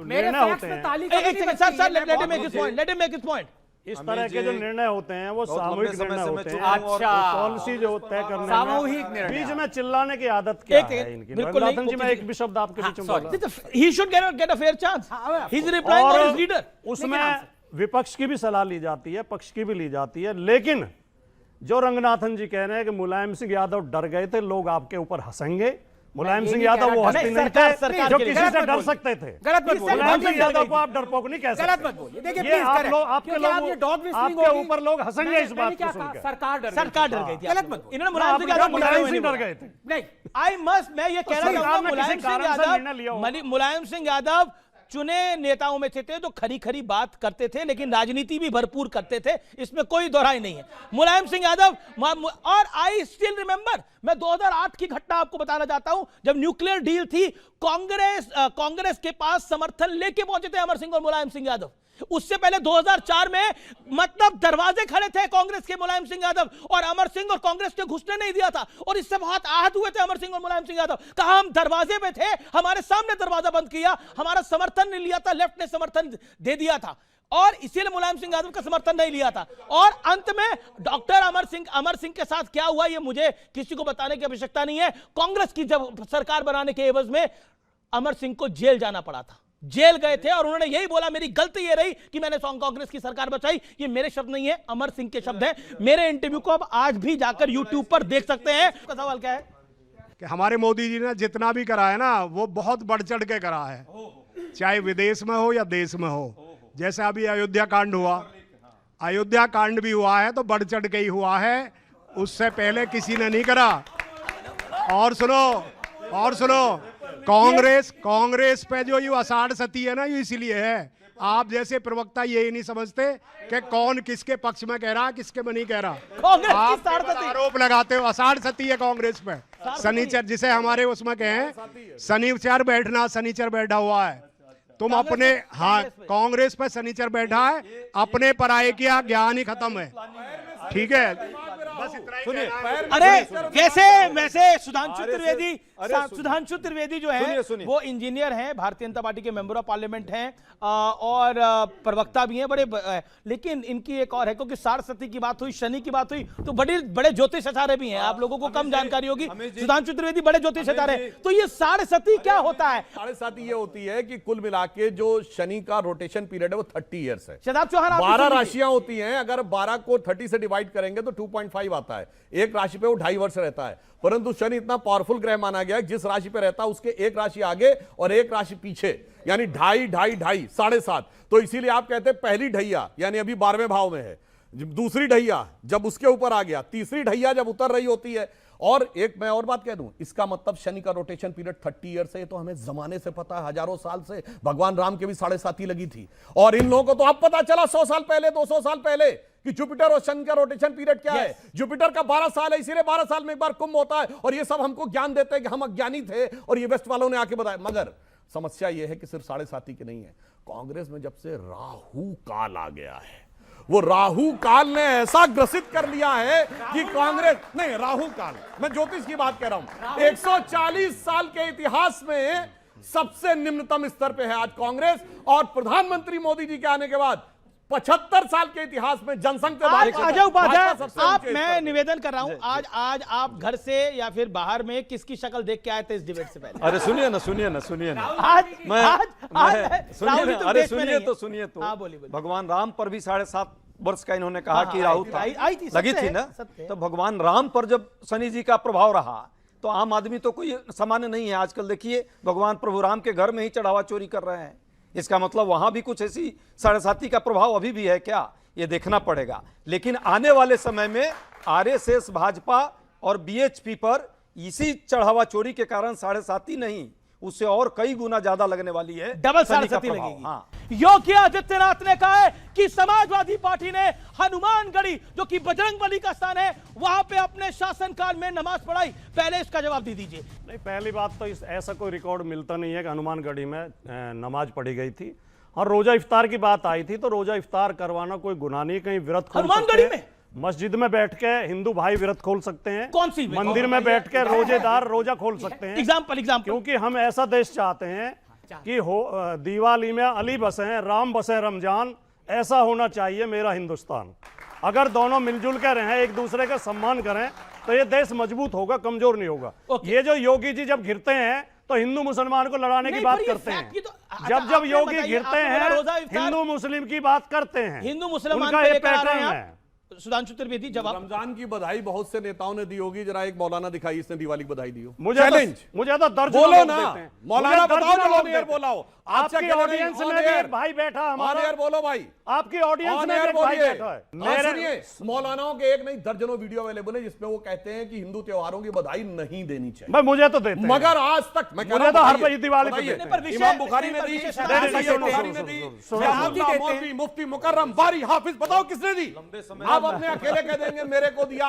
निर्णय होते हैं, एक second sir, let me make his point. इस तरह के जो निर्णय होते हैं वो सामूहिक निर्णय होते हैं। अच्छा, पॉलिसी जो तय करने सामूहिक में निर्णय, बीच में चिल्लाने की आदत क्या है इनकी? रंगनाथन जी, मैं एक भी शब्द आपके बीच में बोला। He should get a fair chance. He's replying on his leader. उसमें विपक्ष की भी सलाह ली जाती है, पक्ष की भी ली जाती है, लेकिन जो रंगनाथन जी कह रहे हैं कि मुलायम सिंह यादव डर गए थे, लोग आपके ऊपर हंसेंगे। मुलायम सिंह यादव वो हस्ती नहीं थे जो किसी से डर सकते थे। गलत मत बोलिए। मुलायम सिंह यादव को आप डरपोक नहीं कह सकते। गलत मत बोलिए। देखिए ये आप लोग, आपके आपके ऊपर लोग हंसेंगे इस बात को सुनकर। सरकार डर गई थी। गलत मत बोलिए। इन्होंने मुलायम सिंह यादव डर गए थे। नहीं, मैं ये कह रहा हूं, मुलायम सिंह यादव चुने नेताओं में थे तो खरी बात करते थे, लेकिन राजनीति भी भरपूर करते थे, इसमें कोई दोहराई नहीं है। मुलायम सिंह यादव, और आई स्टिल रिमेंबर, मैं 2008 की घटना आपको बताना चाहता हूं, जब न्यूक्लियर डील थी, कांग्रेस के पास समर्थन लेके पहुंचे थे अमर सिंह और मुलायम सिंह यादव। उससे पहले 2004 में मतलब दरवाजे खड़े थे कांग्रेस के मुलायम सिंह यादव, और अमर सिंह और कांग्रेस ने घुसने नहीं दिया था, और इससे बहुत आहत हुए थे अमर सिंह और मुलायम सिंह यादव। कहा हम दरवाजे पे थे, हमारे सामने दरवाजा बंद किया, हमारा समर्थन नहीं लिया था, लेफ्ट ने समर्थन दे दिया था, और इसीलिए मुलायम सिंह यादव का समर्थन नहीं लिया था। और अंत में डॉक्टर अमर सिंह के साथ क्या हुआ, ये मुझे किसी को बताने की आवश्यकता नहीं है। कांग्रेस की जब सरकार बनाने के एवज में अमर सिंह को जेल जाना पड़ा था, जेल गए थे, और उन्होंने यही बोला, मेरी गलती ये रही कि मैंने कांग्रेस की सरकार बचाई। ये मेरे शब्द नहीं है, अमर सिंह के शब्द हैं। मेरे इंटरव्यू को अब आज भी जाकर यूट्यूब पर देख सकते हैं। उसका सवाल क्या है कि हमारे मोदी जी ने जितना भी करा है ना, वो बहुत बढ़ चढ़ के करा है, चाहे विदेश में हो या देश में हो। जैसे अभी अयोध्या कांड हुआ, अयोध्या कांड भी हुआ है तो बढ़ चढ़ के ही हुआ है, उससे पहले किसी ने नहीं करा। और सुनो, कांग्रेस पे जो ये आषाढ़ सती है ना, ये इसीलिए है। आप जैसे प्रवक्ता यही नहीं समझते कि कौन किसके पक्ष में कह रहा, किसके में नहीं कह रहा। आप आरोप लगाते हो आषाढ़ सती है कांग्रेस पे। शनिचर, जिसे हमारे उसमें कहें शनिचर बैठना, शनिचर बैठा हुआ है। तुम अपने, हाँ, कांग्रेस पे शनिचर बैठा है, अपने पराये किया ज्ञान ही खत्म है। ठीक है, बस इतना ही कहना है। अरे वैसे सुधांशु त्रिवेदी जो है वो इंजीनियर हैं, भारतीय जनता पार्टी के मेंबर ऑफ पार्लियामेंट हैं, और प्रवक्ता भी हैं बड़े, लेकिन इनकी एक और है, क्योंकि सारस्वती की बात हुई, शनि की बात हुई, तो बड़े ज्योतिष सितारे भी हैं। आप लोगों को कम जानकारी होगी, सुधांशु त्रिवेदी बड़े ज्योतिष सितारे। तो ये सारस्वती क्या होता है? सारस्वती ये होती है कि कुल मिला के जो शनि का रोटेशन पीरियड है वो 30 ईयर्स है। शदाब चौहान, 12 राशियां होती हैं, अगर 12 को 30 से डिवाइड करेंगे तो 2.5 आता है। एक राशि पे वो 2.5 वर्ष रहता है, परंतु शनि इतना पावरफुल ग्रह माना गया, जिस राशि पे रहता है उसके एक राशि आगे और एक राशि पीछे, यानी 2.5 7.5। तो इसीलिए आप कहते हैं पहली ढैया यानी अभी 12वें भाव में है, दूसरी ढैया जब उसके ऊपर आ गया, तीसरी ढैया जब उतर रही होती है। और एक मैं और बात कह दूं, इसका मतलब शनि का रोटेशन पीरियड 30 ईयर्स है, तो हमें जमाने से पता है, हजारों साल से। भगवान राम के भी 7.5 लगी थी, और इन लोगों को तो अब पता चला 100 साल पहले, 200 साल पहले, कि जुपिटर और शनि का रोटेशन पीरियड क्या है। जुपिटर का 12 साल है, इसीलिए 12 साल में एक बार कुंभ होता है, और ये सब हमको ज्ञान देते हैं कि हम अज्ञानी थे, और ये वेस्ट वालों ने आके बताया। मगर समस्या ये है कि सिर्फ 7.5 की नहीं है, कांग्रेस में जब से राहु काल आ गया है, वो राहु काल ने ऐसा ग्रसित कर लिया है कि कांग्रेस नहीं, राहु काल, मैं ज्योतिष की बात कह रहा हूं, 140 साल के इतिहास में सबसे निम्नतम स्तर पे है आज कांग्रेस। और प्रधानमंत्री मोदी जी के आने के बाद 75 साल के इतिहास में जनसंघ से भारी आज अजय उपाध्याय, आप मैं निवेदन कर रहा हूं, आज आप घर से या फिर बाहर में किसकी शक्ल देख के आए थे इस डिबेट से पहले? अरे सुनिए ना आज सुनिए ना, अरे सुनिए तो हाँ, बोलिए। भगवान राम पर भी 7.5 वर्ष का इन्होंने कहा कि राहु था, लगी थी ना। तो भगवान राम पर जब शनि जी का प्रभाव रहा तो आम आदमी तो कोई सामान्य नहीं है। आजकल देखिए भगवान प्रभु राम के घर में ही चढ़ावा चोरी कर रहे हैं, इसका मतलब वहां भी कुछ ऐसी 7.5 का प्रभाव अभी भी है क्या, ये देखना पड़ेगा। लेकिन आने वाले समय में आरएसएस, भाजपा और बीएचपी पर इसी चढ़ावा चोरी के कारण 7.5 नहीं, उससे और कई गुना ज्यादा लगने वाली है, डबल शनि का 7.5 प्रभाव। लगेगी। हाँ। योगी आदित्यनाथ ने कहा है कि समाजवादी पार्टी ने हनुमानगढ़ी, जो कि बजरंगबली का स्थान है, वहां पे अपने शासनकाल में नमाज पढ़ाई। पहले इसका जवाब दे दीजिए। नहीं, पहली बात तो ऐसा कोई रिकॉर्ड मिलता नहीं है कि हनुमानगढ़ी में नमाज पढ़ी गई थी। और रोजा इफ्तार की बात आई थी तो रोजा इफ्तार करवाना कोई गुनाह नहीं, कहीं व्रत खोल हनुमानगढ़ी सकते हैं, मस्जिद में बैठ के हिंदू भाई व्रत खोल सकते हैं, कौन सी मंदिर में बैठ के रोजेदार रोजा खोल सकते हैं। एग्जाम्पल क्योंकि हम ऐसा देश चाहते हैं कि दिवाली में अली बसे, राम बसे रमजान, ऐसा होना चाहिए मेरा हिंदुस्तान। अगर दोनों मिलजुल कर रहें, एक दूसरे का सम्मान करें, तो ये देश मजबूत होगा, कमजोर नहीं होगा। ये जो योगी जी जब घिरते हैं तो हिंदू मुसलमान को लड़ाने की बात करते हैं, जब योगी घिरते हैं हिंदू मुस्लिम की बात करते हैं, हिंदू मुसलमान उनका ये पैटर्न है। सुधांशु त्रिवेदी, जवाब। रमजान की बधाई बहुत से नेताओं ने दी होगी, जरा एक मौलाना दिखाई इसने दिवाली की बधाई दी हो। मुझे तो दर्ज बोलो ना, मौलाना बताओ, ऑन एयर बोलाओ। आपकी ऑडियंस में भी एक भाई बैठा हमारा, बोलो भाई, आपकी ऑडियंस में एक भाई बैठा है। मेरे मौलानाओं के एक नहीं दर्जनों वीडियो अवेलेबल है जिसमें वो कहते हैं कि हिंदू त्योहारों की बधाई नहीं देनी चाहिए। भाई मुझे तो देते हैं, मगर आज तक मैं कह रहा मुझे तो हर हूं दिवाली पे देते हैं। इमाम बुखारी ने दी, बुखारी ने दी, मुफ्ती मुकर्रम बारी हाफिज, बताओ किसने दी? आप अपने अकेले कह देंगे मेरे को दिया।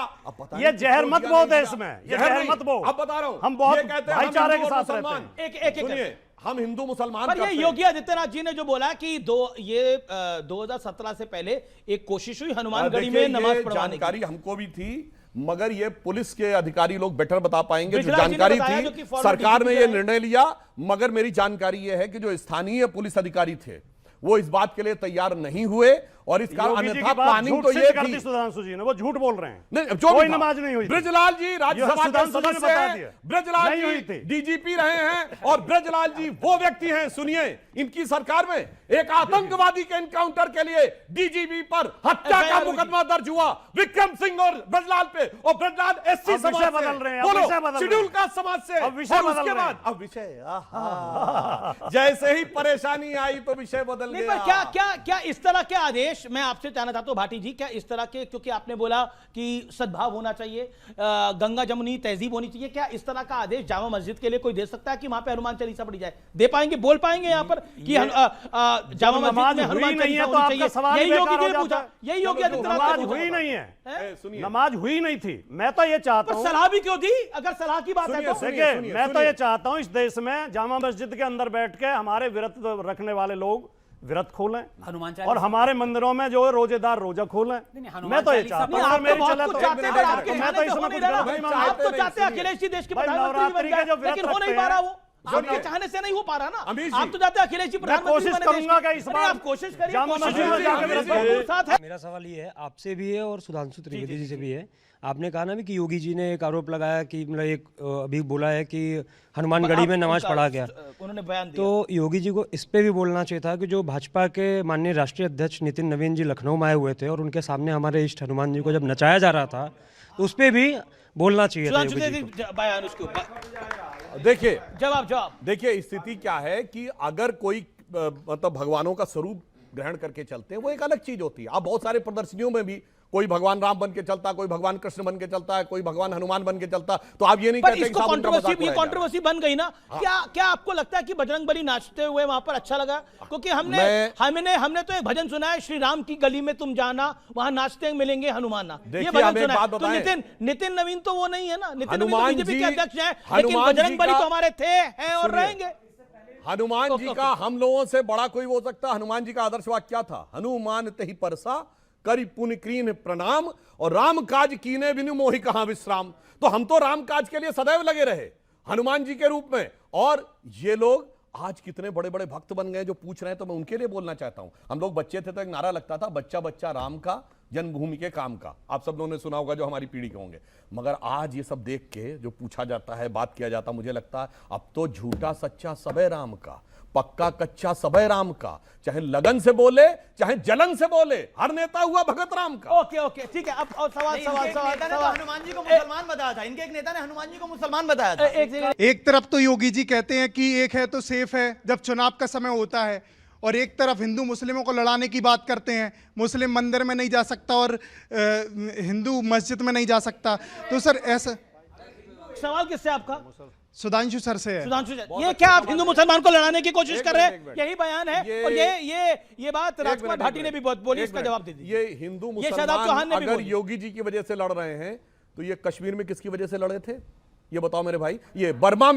ये जहर मत बो देश में, ये जहर मत बो। अब बता रहा हूं, हम बहुत भाईचारे के साथ रहते हैं। सुनिए, हम हिंदू मुसलमान पर ये योगी आदित्यनाथ जी ने जो बोला कि 2017 से पहले एक कोशिश हुई हनुमानगढ़ी में नमाज पढ़वाने की, जानकारी हमको भी थी, मगर ये पुलिस के अधिकारी लोग बेटर बता पाएंगे। जो जानकारी थी, सरकार ने ये निर्णय लिया, मगर मेरी जानकारी ये है कि जो स्थानीय पुलिस अधिकारी थे वो इस बात के लिए तैयार नहीं हुए और इस कारण अन्यथा प्लानिंग तो ये थी। सुधांशु जी ने, वो झूठ बोल रहे हैं, नहीं, जो कोई नमाज नहीं हुई। ब्रजलाल जी राज्यसभा के सदस्य हैं, ब्रजलाल नहीं हुई जी थी, डीजीपी रहे हैं, और ब्रजलाल जी वो व्यक्ति हैं, सुनिए, इनकी सरकार में एक आतंकवादी के एनकाउंटर के लिए डीजीपी पर हत्या का मुकदमा दर्ज हुआ, विक्रम सिंह और ब्रजलाल पे, और ब्रजलाल एससी समाज से, बदल रहे हैं, बोलो शेड्यूल कास्ट समाज से, अब विषय और उसके बाद अब विषय जैसे ही परेशानी आई तो विषय बदल नहीं, गया। पर क्या इस तरह के आदेश, मैं आपसे जानना चाहता हूं भाटी जी, क्या इस तरह के, क्योंकि आपने बोला कि सद्भाव होना चाहिए, गंगा जमुनी तहजीब होनी चाहिए, क्या इस तरह का आदेश जामा मस्जिद के लिए कोई दे सकता है कि वहां पे हनुमान चालीसा पढ़ी जाए? दे पाएंगे, बोल पाएंगे यहाँ पर कि जामा मस्जिद में हनुमान चालीसा होनी चाहिए? यही योगी जी ने पूछा, यही योगी आदित्यनाथ ने हुई नहीं है, नमाज हुई नहीं थी। मैं तो ये चाहता हूँ, सलाह भी क्यों दी? अगर सलाह की बात है तो देखिए, मैं तो ये चाहता हूँ इस देश में जामा मस्जिद के अंदर बैठ के हमारे व्रत रखने वाले लोग व्रत खोलें, और हमारे मंदिरों में जो रोजेदार रोजा खोलें। मैं तो ये चाहता हूं, आप तो चाहते हैं अखिलेश जी देश के प्रधानमंत्री बन जाए, लेकिन हो नहीं पा रहा, वो आपके चाहने से नहीं हो पा रहा ना। आप तो चाहते हैं अखिलेश जी प्रधानमंत्री कोशिश करूंगा कि इस बार आप कोशिश करिए। मेरा सवाल ये है, आपसे भी है और सुधांशु त्रिवेदी जी से भी है। आपने कहा ना भी कि योगी जी ने एक आरोप लगाया कि मतलब एक अभी बोला है कि हनुमानगढ़ी में नमाज पढ़ा गया, उन्होंने बयान दिया। तो योगी जी को इस पे भी बोलना चाहिए था कि जो भाजपा के माननीय राष्ट्रीय अध्यक्ष नितिन नवीन जी लखनऊ में आए हुए थे और उनके सामने हमारे इष्ट हनुमान जी को जब नचाया जा रहा था तो उस पर भी बोलना चाहिए था योगी जी को। बयान उसके ऊपर देखिए, जवाब देखिए, स्थिति क्या है कि अगर कोई मतलब भगवानों का स्वरूप ग्रहण करके चलते हैं वो एक अलग चीज होती है। आप बहुत सारे प्रदर्शनियों में भी कोई भगवान राम बन के चलता, कोई भगवान कृष्ण बन के चलता है, कोई भगवान हनुमान बन के चलता, तो आप ये नहीं कहते कि कंट्रोवर्सी बन गई ना। क्या आपको लगता है कि बजरंगबली नाचते हुए वहां पर अच्छा लगा? क्योंकि हमने तो एक भजन सुना है, श्री राम की गली में तुम जाना, वहां नाचते मिलेंगे हनुमान। ये भजन सुना है। तो नितिन नवीन तो वो नहीं है ना, नितिन नवीन तो बीजेपी के अध्यक्ष हैं, लेकिन बजरंगबली तो हमारे थे, हैं और रहेंगे। हनुमान जी का हम लोगों से बड़ा कोई हो सकता? हनुमान जी का आदर्श वाक्य क्या था? हनुमान तेहि परसा करि पुनि कीन प्रणाम, और राम काज कीने बिनु मोहि कहां विश्राम। तो हम तो राम काज के लिए सदैव लगे रहे हनुमान जी के रूप में, और ये लोग आज कितने बड़े बड़े भक्त बन गए जो पूछ रहे हैं, तो मैं उनके लिए बोलना चाहता हूं। हम लोग बच्चे थे तो एक नारा लगता था, बच्चा बच्चा राम का, जन्मभूमि के काम का। आप सब लोगों ने सुना होगा जो हमारी पीढ़ी के होंगे। मगर आज ये सब देख के जो पूछा जाता है, बात किया जाता, मुझे लगता है अब तो झूठा सच्चा सबे राम का, पक्का कच्चा सबे राम का। चाहे लगन से बोले चाहे जलन से बोले, हर नेता हुआ भगत राम का। ओके ओके ठीक है। अब और सवाल हनुमान जी को मुसलमान बताया था, इनके एक नेता ने हनुमान जी को मुसलमान बताया था। एक तरफ तो योगी जी कहते हैं कि एक है तो सेफ है जब चुनाव का समय होता है, और एक तरफ हिंदू मुस्लिमों को लड़ाने की बात करते हैं, मुस्लिम मंदिर में नहीं जा सकता और हिंदू मस्जिद में नहीं जा सकता। तो सर ऐसा सवाल किससे आपका? सुधांशु सर से है। सुधांशु सर, ये क्या आप हिंदू मुसलमान को लड़ाने की कोशिश कर रहे हैं? यही बयान है। और ये बात राजकुमार भाटी ने भी बोली, इसका जवाब दे दीजिए। ये हिंदू मुसलमान अगर योगी जी की वजह से लड़ रहे हैं तो ये कश्मीर में किसकी वजह से लड़े थे? ये बताओ मेरे भाई। ये बर्मा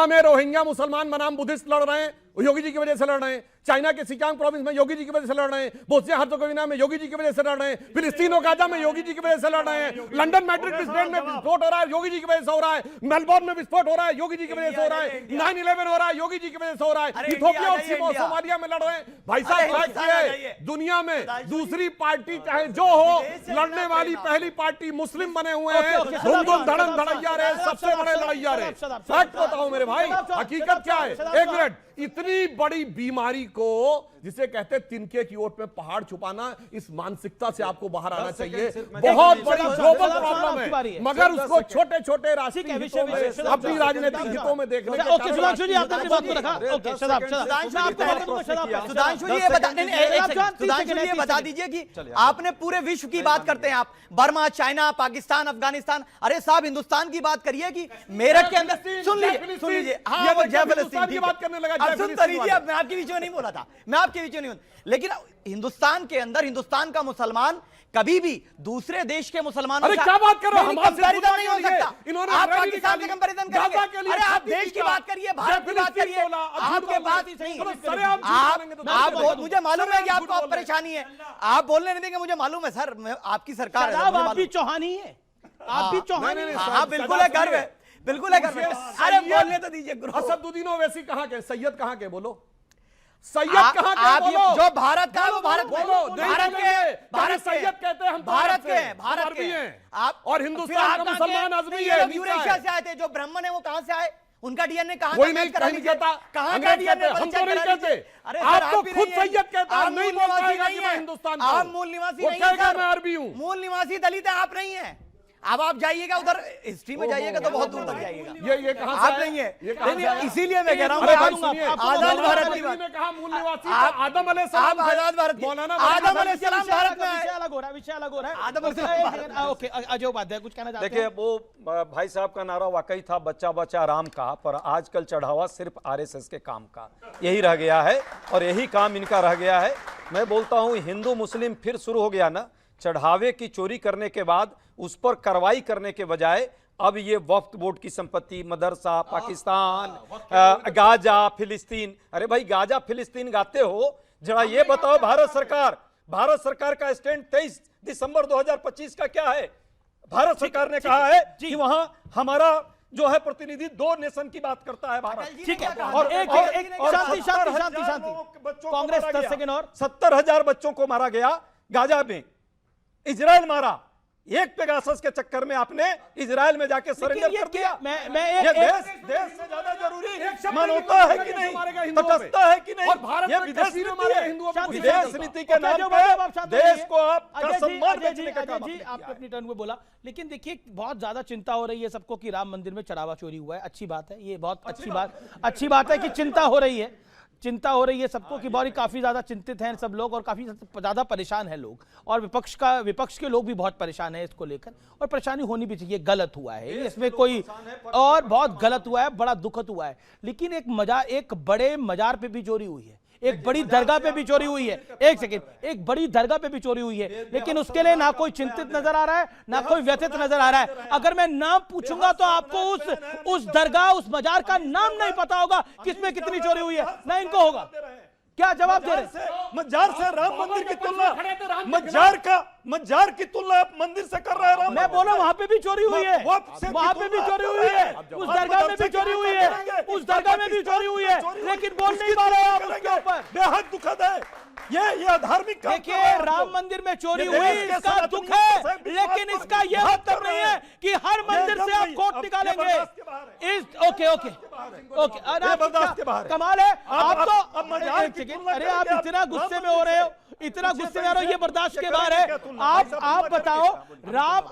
में रोहिंग्या मुसलमान बनाम बुद्धिस्ट लड़ रहे हैं, योगी जी की वजह से लड़ रहे हैं। चाइना के सिकियांग प्रोविंस में योगी जी की वजह से लड़ रहे हैं। बोस्निया हर्ज़ेगोविना में योगी जी की वजह से लड़ रहे हैं। फिलिस्तीन और गाजा में योगी जी की वजह से लड़ रहे हैं। लंदन मैड्रिड ब्रिस्बेन में विस्फोट हो रहा है, योगी जी की वजह से हो रहा है। मेलबोर्न में विस्फोट हो रहा है, योगी जी की वजह से हो रहा है। 9/11 हो रहा है, योगी जी की वजह से हो रहा है। इथियोपिया और सोमालिया में लड़ रहे हैं। भाई साहब फैक्ट है, दुनिया में दूसरी पार्टी चाहे जो हो, लड़ने वाली पहली पार्टी मुस्लिम बने हुए हैं। धुम धड़म धड़ैया रहे, सबसे बड़े लड़ैया रहे। फैक्ट बताओ मेरे भाई, हकीकत क्या है? एक मिनट। इतनी बड़ी बीमारी को जिसे कहते हैं तिनके की ओट में पहाड़ छुपाना, इस मानसिकता से आपको बाहर आना चाहिए। बहुत बड़ी ग्लोबल प्रॉब्लम है, मगर उसको छोटे छोटे राष्ट्रीय हितों में, अपनी राजनीतिक हितों में देखने के ओके सुधांशु जी, आपने अपनी बात को रखा। ओके सुधांशु जी ये बता दीजिए कि आपने पूरे विश्व की बात करते हैं आप, बर्मा, चाइना, पाकिस्तान, अफगानिस्तान। अरे साहब हिंदुस्तान की बात करिए कि मेरठ के अंदर सुन लीजिए। हाँ, वो जय फिलिस्तीन की बात करने लगा। अब सुन तो लीजिए, मैं आपके बीच में नहीं बोला था, मैं आपके बीच में नहीं। लेकिन हिंदुस्तान के अंदर हिंदुस्तान का मुसलमान कभी भी दूसरे देश के मुसलमानों से क्या बात कर रहे हो? कंपैरिजन नहीं हो सकता। आप पाकिस्तान से कंपैरिजन करेंगे? अरे आप देश की बात करिए, भारत की बात करिए। आपके बात आप मुझे मालूम है कि आपको परेशानी है, आप बोलने नहीं देंगे, मुझे मालूम है सर। आपकी सरकार है, आप भी चौहानी है, आप भी चौहानी है। हाँ बिल्कुल है, गर्व है, बिल्कुल है गर्व है। अरे बोलने तो दीजिए। असदुद्दीन ओवैसी कहाँ के? सैयद कहाँ के? बोलो सैयद कहाँ के? बोलो। जो भारत का वो भारत बोलो। भारत सैयद कहते हैं, हम भारत के हैं। आप और हिंदुस्तान का मुसलमान आदमी है। यूरेशिया से आए थे, जो ब्राह्मण है वो कहाँ से आए? उनका डीएनए कहाँ? कोई नहीं कहता, कहाँ का डीएनए? हम तो नहीं कहते, आप तो खुद सैयद कहते हैं। नहीं बोल पाएगा कि मैं हिंदुस्तान का हूं। आप मूल निवासी नहीं हैं, मैं अरबी हूं। मूल निवासी दलित है, आप नहीं है। अब आप जाइएगा उधर हिस्ट्री में जाइएगा तो बहुत दूर तक जाइएगा। ये कहां से आप नहीं है, इसीलिए मैं कह रहा हूं आजाद भारत की बात। कहा मूल निवासी आदम अलैहिस्सलाम, आजाद भारत मौलाना आदम अलैहिस्सलाम भारत में विषय अलग हो रहा है, विषय अलग हो रहा है। आदम अलैहिस्सलाम। ओके अजय उपाध्याय कुछ कहना चाहते हैं? देखिए, वो भाई साहब का नारा वाकई था बच्चा बच्चा राम का, पर आजकल चढ़ावा सिर्फ आरएसएस के काम का यही रह गया है, और यही काम इनका रह गया है। मैं बोलता हूं हिंदू मुस्लिम फिर शुरू हो गया ना। चढ़ावे की चोरी करने के बाद उस पर कार्रवाई करने के बजाय अब ये वक्फ बोर्ड की संपत्ति, मदरसा, पाकिस्तान, गाजा, फिलिस्तीन। अरे भाई गाजा फिलिस्तीन गाते हो, जरा ये बताओ भारत सरकार का स्टैंड 23 दिसंबर 2025 का क्या है? भारत सरकार ने कहा है कि वहां हमारा जो है प्रतिनिधि 2 नेशन की बात करता है भारत। ठीक है, और एक शांति कांग्रेस 10 सेकंड और 70,000 बच्चों को मारा गया गाजा में, इजराइल मारा। एक पेगासस के चक्कर में आपने इजराइल में जाके सरेंडर कर दिया। ये देश से ज्यादा जरूरी मानवता है कि नहीं, तटस्थता है कि नहीं? ये विदेश नीति के नाम पे देश को आप सम्मान बेचने का काम जी आपने अपनी टर्न में बोला। लेकिन देखिए बहुत ज्यादा चिंता हो रही है सबको कि राम मंदिर में चढ़ावा चोरी हुआ है। अच्छी बात है, ये बहुत अच्छी बात है कि चिंता हो रही है सबको कि बहुत काफी ज्यादा चिंतित हैं सब लोग और काफी ज्यादा परेशान हैं लोग, और विपक्ष के लोग भी बहुत परेशान हैं इसको लेकर, और परेशानी होनी भी चाहिए। गलत हुआ है इसमें कोई, और बहुत गलत हुआ है, बड़ा दुखद हुआ है। लेकिन एक बड़े मजार पे भी चोरी हुई है, एक बड़ी दरगाह पे भी चोरी हुई है। एक सेकेंड, एक बड़ी दरगाह पे भी चोरी हुई है, लेकिन उसके लिए ना कोई चिंतित नजर आ रहा है, ना कोई व्यथित नजर आ रहा है। अगर मैं नाम पूछूंगा तो आपको उस दरगाह, उस मजार का नाम नहीं पता होगा किसमें कितनी चोरी हुई है, ना इनको होगा। क्या जवाब दे रहे? मज्जार से राम मंदिर की तुलना, मज्जार की तुलना आप मंदिर से कर रहे हैं। मैं बोला वहां पे भी चोरी हुई है, वहां पे भी चोरी हुई है, उस दरगाह में भी चोरी हुई है, उस दरगाह में भी चोरी हुई है, लेकिन बोल नहीं पा रहे आप उसके ऊपर। बेहद दुखद है ये अधार्मिक काम। देखिए, राम मंदिर में चोरी हुई इसका दुख है, लेकिन इसका यह मतलब नहीं है कि हर मंदिर से आप कोट निकालेंगे। ओके ओके ओके, कमाल है आप तो। अरे आप इतना गुस्से में हो रहे हो, इतना गुस्से में आ रहे हो, ये बर्दाश्त के बाहर है। आप बताओ,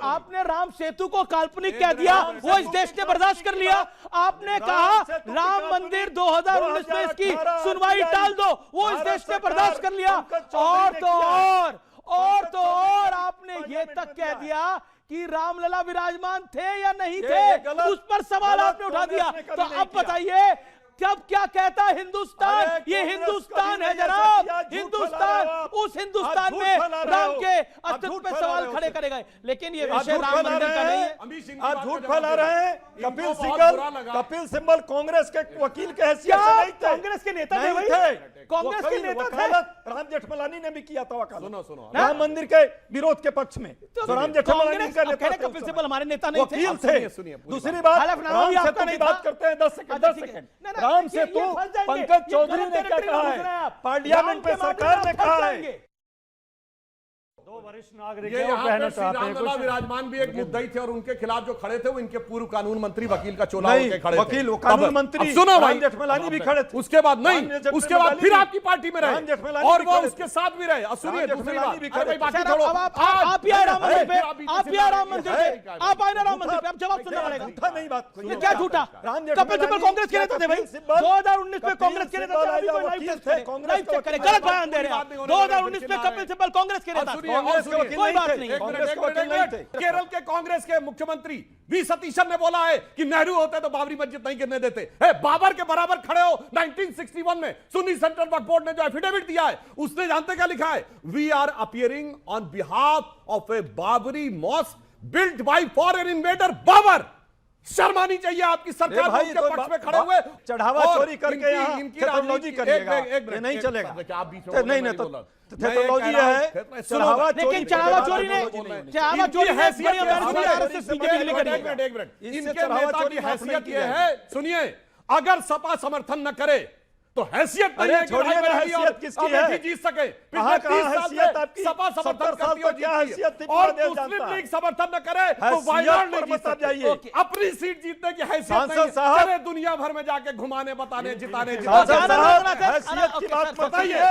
आपने राम सेतु को काल्पनिक कह दिया, वो इस देश ने बर्दाश्त कर लिया। आपने कहा राम मंदिर 2019 में इसकी सुनवाई टाल दो, वो इस देश ने बर्दाश्त कर लिया। और तो और आपने ये तक कह दिया कि रामलला विराजमान थे या नहीं थे, उस पर सवाल आपने उठा दिया। तो अब बताइए, कब क्या कहता हिंदुस्तान? ये हिंदुस्तान है जनाब, हिंदुस्तान। उस हिंदुस्तान में राम के अस्तित्व पे सवाल खड़े करे गए, लेकिन ये विषय राम मंदिर का नहीं है। आप झूठ फैला रहे हैं। कपिल सिब्बल कांग्रेस के वकील के हैसियत से नहीं थे, कांग्रेस के नेता थे भाई, कांग्रेस के नेता थे। राम जेठमलानी ने भी किया था वकालत, सुनो राम मंदिर के विरोध के पक्ष में। तो राम जेठमलानी का नेता थे, कपिल सिब्बल हमारे नेता नहीं थे, वकील थे। दूसरी बात, राम सेतु की बात करते हैं 10 सेकंड। राम सेतु, पंकज चौधरी ने क्या कहा है, पार्लियामेंट में सरकार ने कहा है। दो वरिष्ठ नागरिक रामलला विराजमान भी एक मुद्दा ही थे, और उनके खिलाफ जो खड़े थे वो इनके पूर्व कानून मंत्री वकील का चोला होकर खड़े थे। वकील कानून मंत्री सुनो भाई, जेठमलानी भी खड़े थे। उसके बाद नहीं, उसके बाद फिर आपकी पार्टी में रहे और वो उसके साथ भी रहे। सुनिए दूसरी बात, बाकी छोड़ो, आप यहाँ राम मंदिर पे, आप यहाँ राम मंदिर पे, आप आए ना राम मंदिर पे, आप जवाब सुनना पड़ेगा। नहीं बात ये क्या झूठा? कपिल सिब्बल कांग्रेस के नेता थे भाई, 2019 में कांग्रेस के नेता थे। लाइव चेक करें, गलत बयान दे रहे हैं। 2019 में कपिल सिब्बल कांग्रेस के नेता थे, कोई बात नहीं। केरल के कांग्रेस के मुख्यमंत्री वी सतीशन ने बोला है कि नेहरू होते तो बाबरी मस्जिद नहीं गिरने देते। बाबर के बराबर खड़े हो। 1961 में सुन्नी सेंट्रल वक्फ बोर्ड ने जो एफिडेविट दिया है, उसने जानते क्या लिखा है? We are appearing on behalf of a Babri mosque built by foreign invader Babar. शर्मानी चाहिए आपकी सरकार के पक्ष में खड़े हुए। चढ़ावा चोरी करके इनकी टेक्नोलॉजी करिएगा, ये नहीं चलेगा। नहीं नहीं, तो टेक्नोलॉजी है, चढ़ावा चोरी, लेकिन चढ़ावा चोरी ने, चढ़ावा चोरी हैसियत इनके नेता की हैसियत ये है। सुनिए, अगर सपा समर्थन न करे तो हैसियत नहीं है, छोड़िए ना, हैसियत किसकी है? जीत सके। पिछले 30 साल से सपा समर्थन करती है, क्या हैसियत थी, और मुस्लिम लीग समर्थन न करे तो वायनाड नहीं जीत सकते। अपनी सीट जीतने की हैसियत नहीं है, चले दुनिया भर में जाके घुमाने, बताने, जिताने। हैसियत की बात बताइए।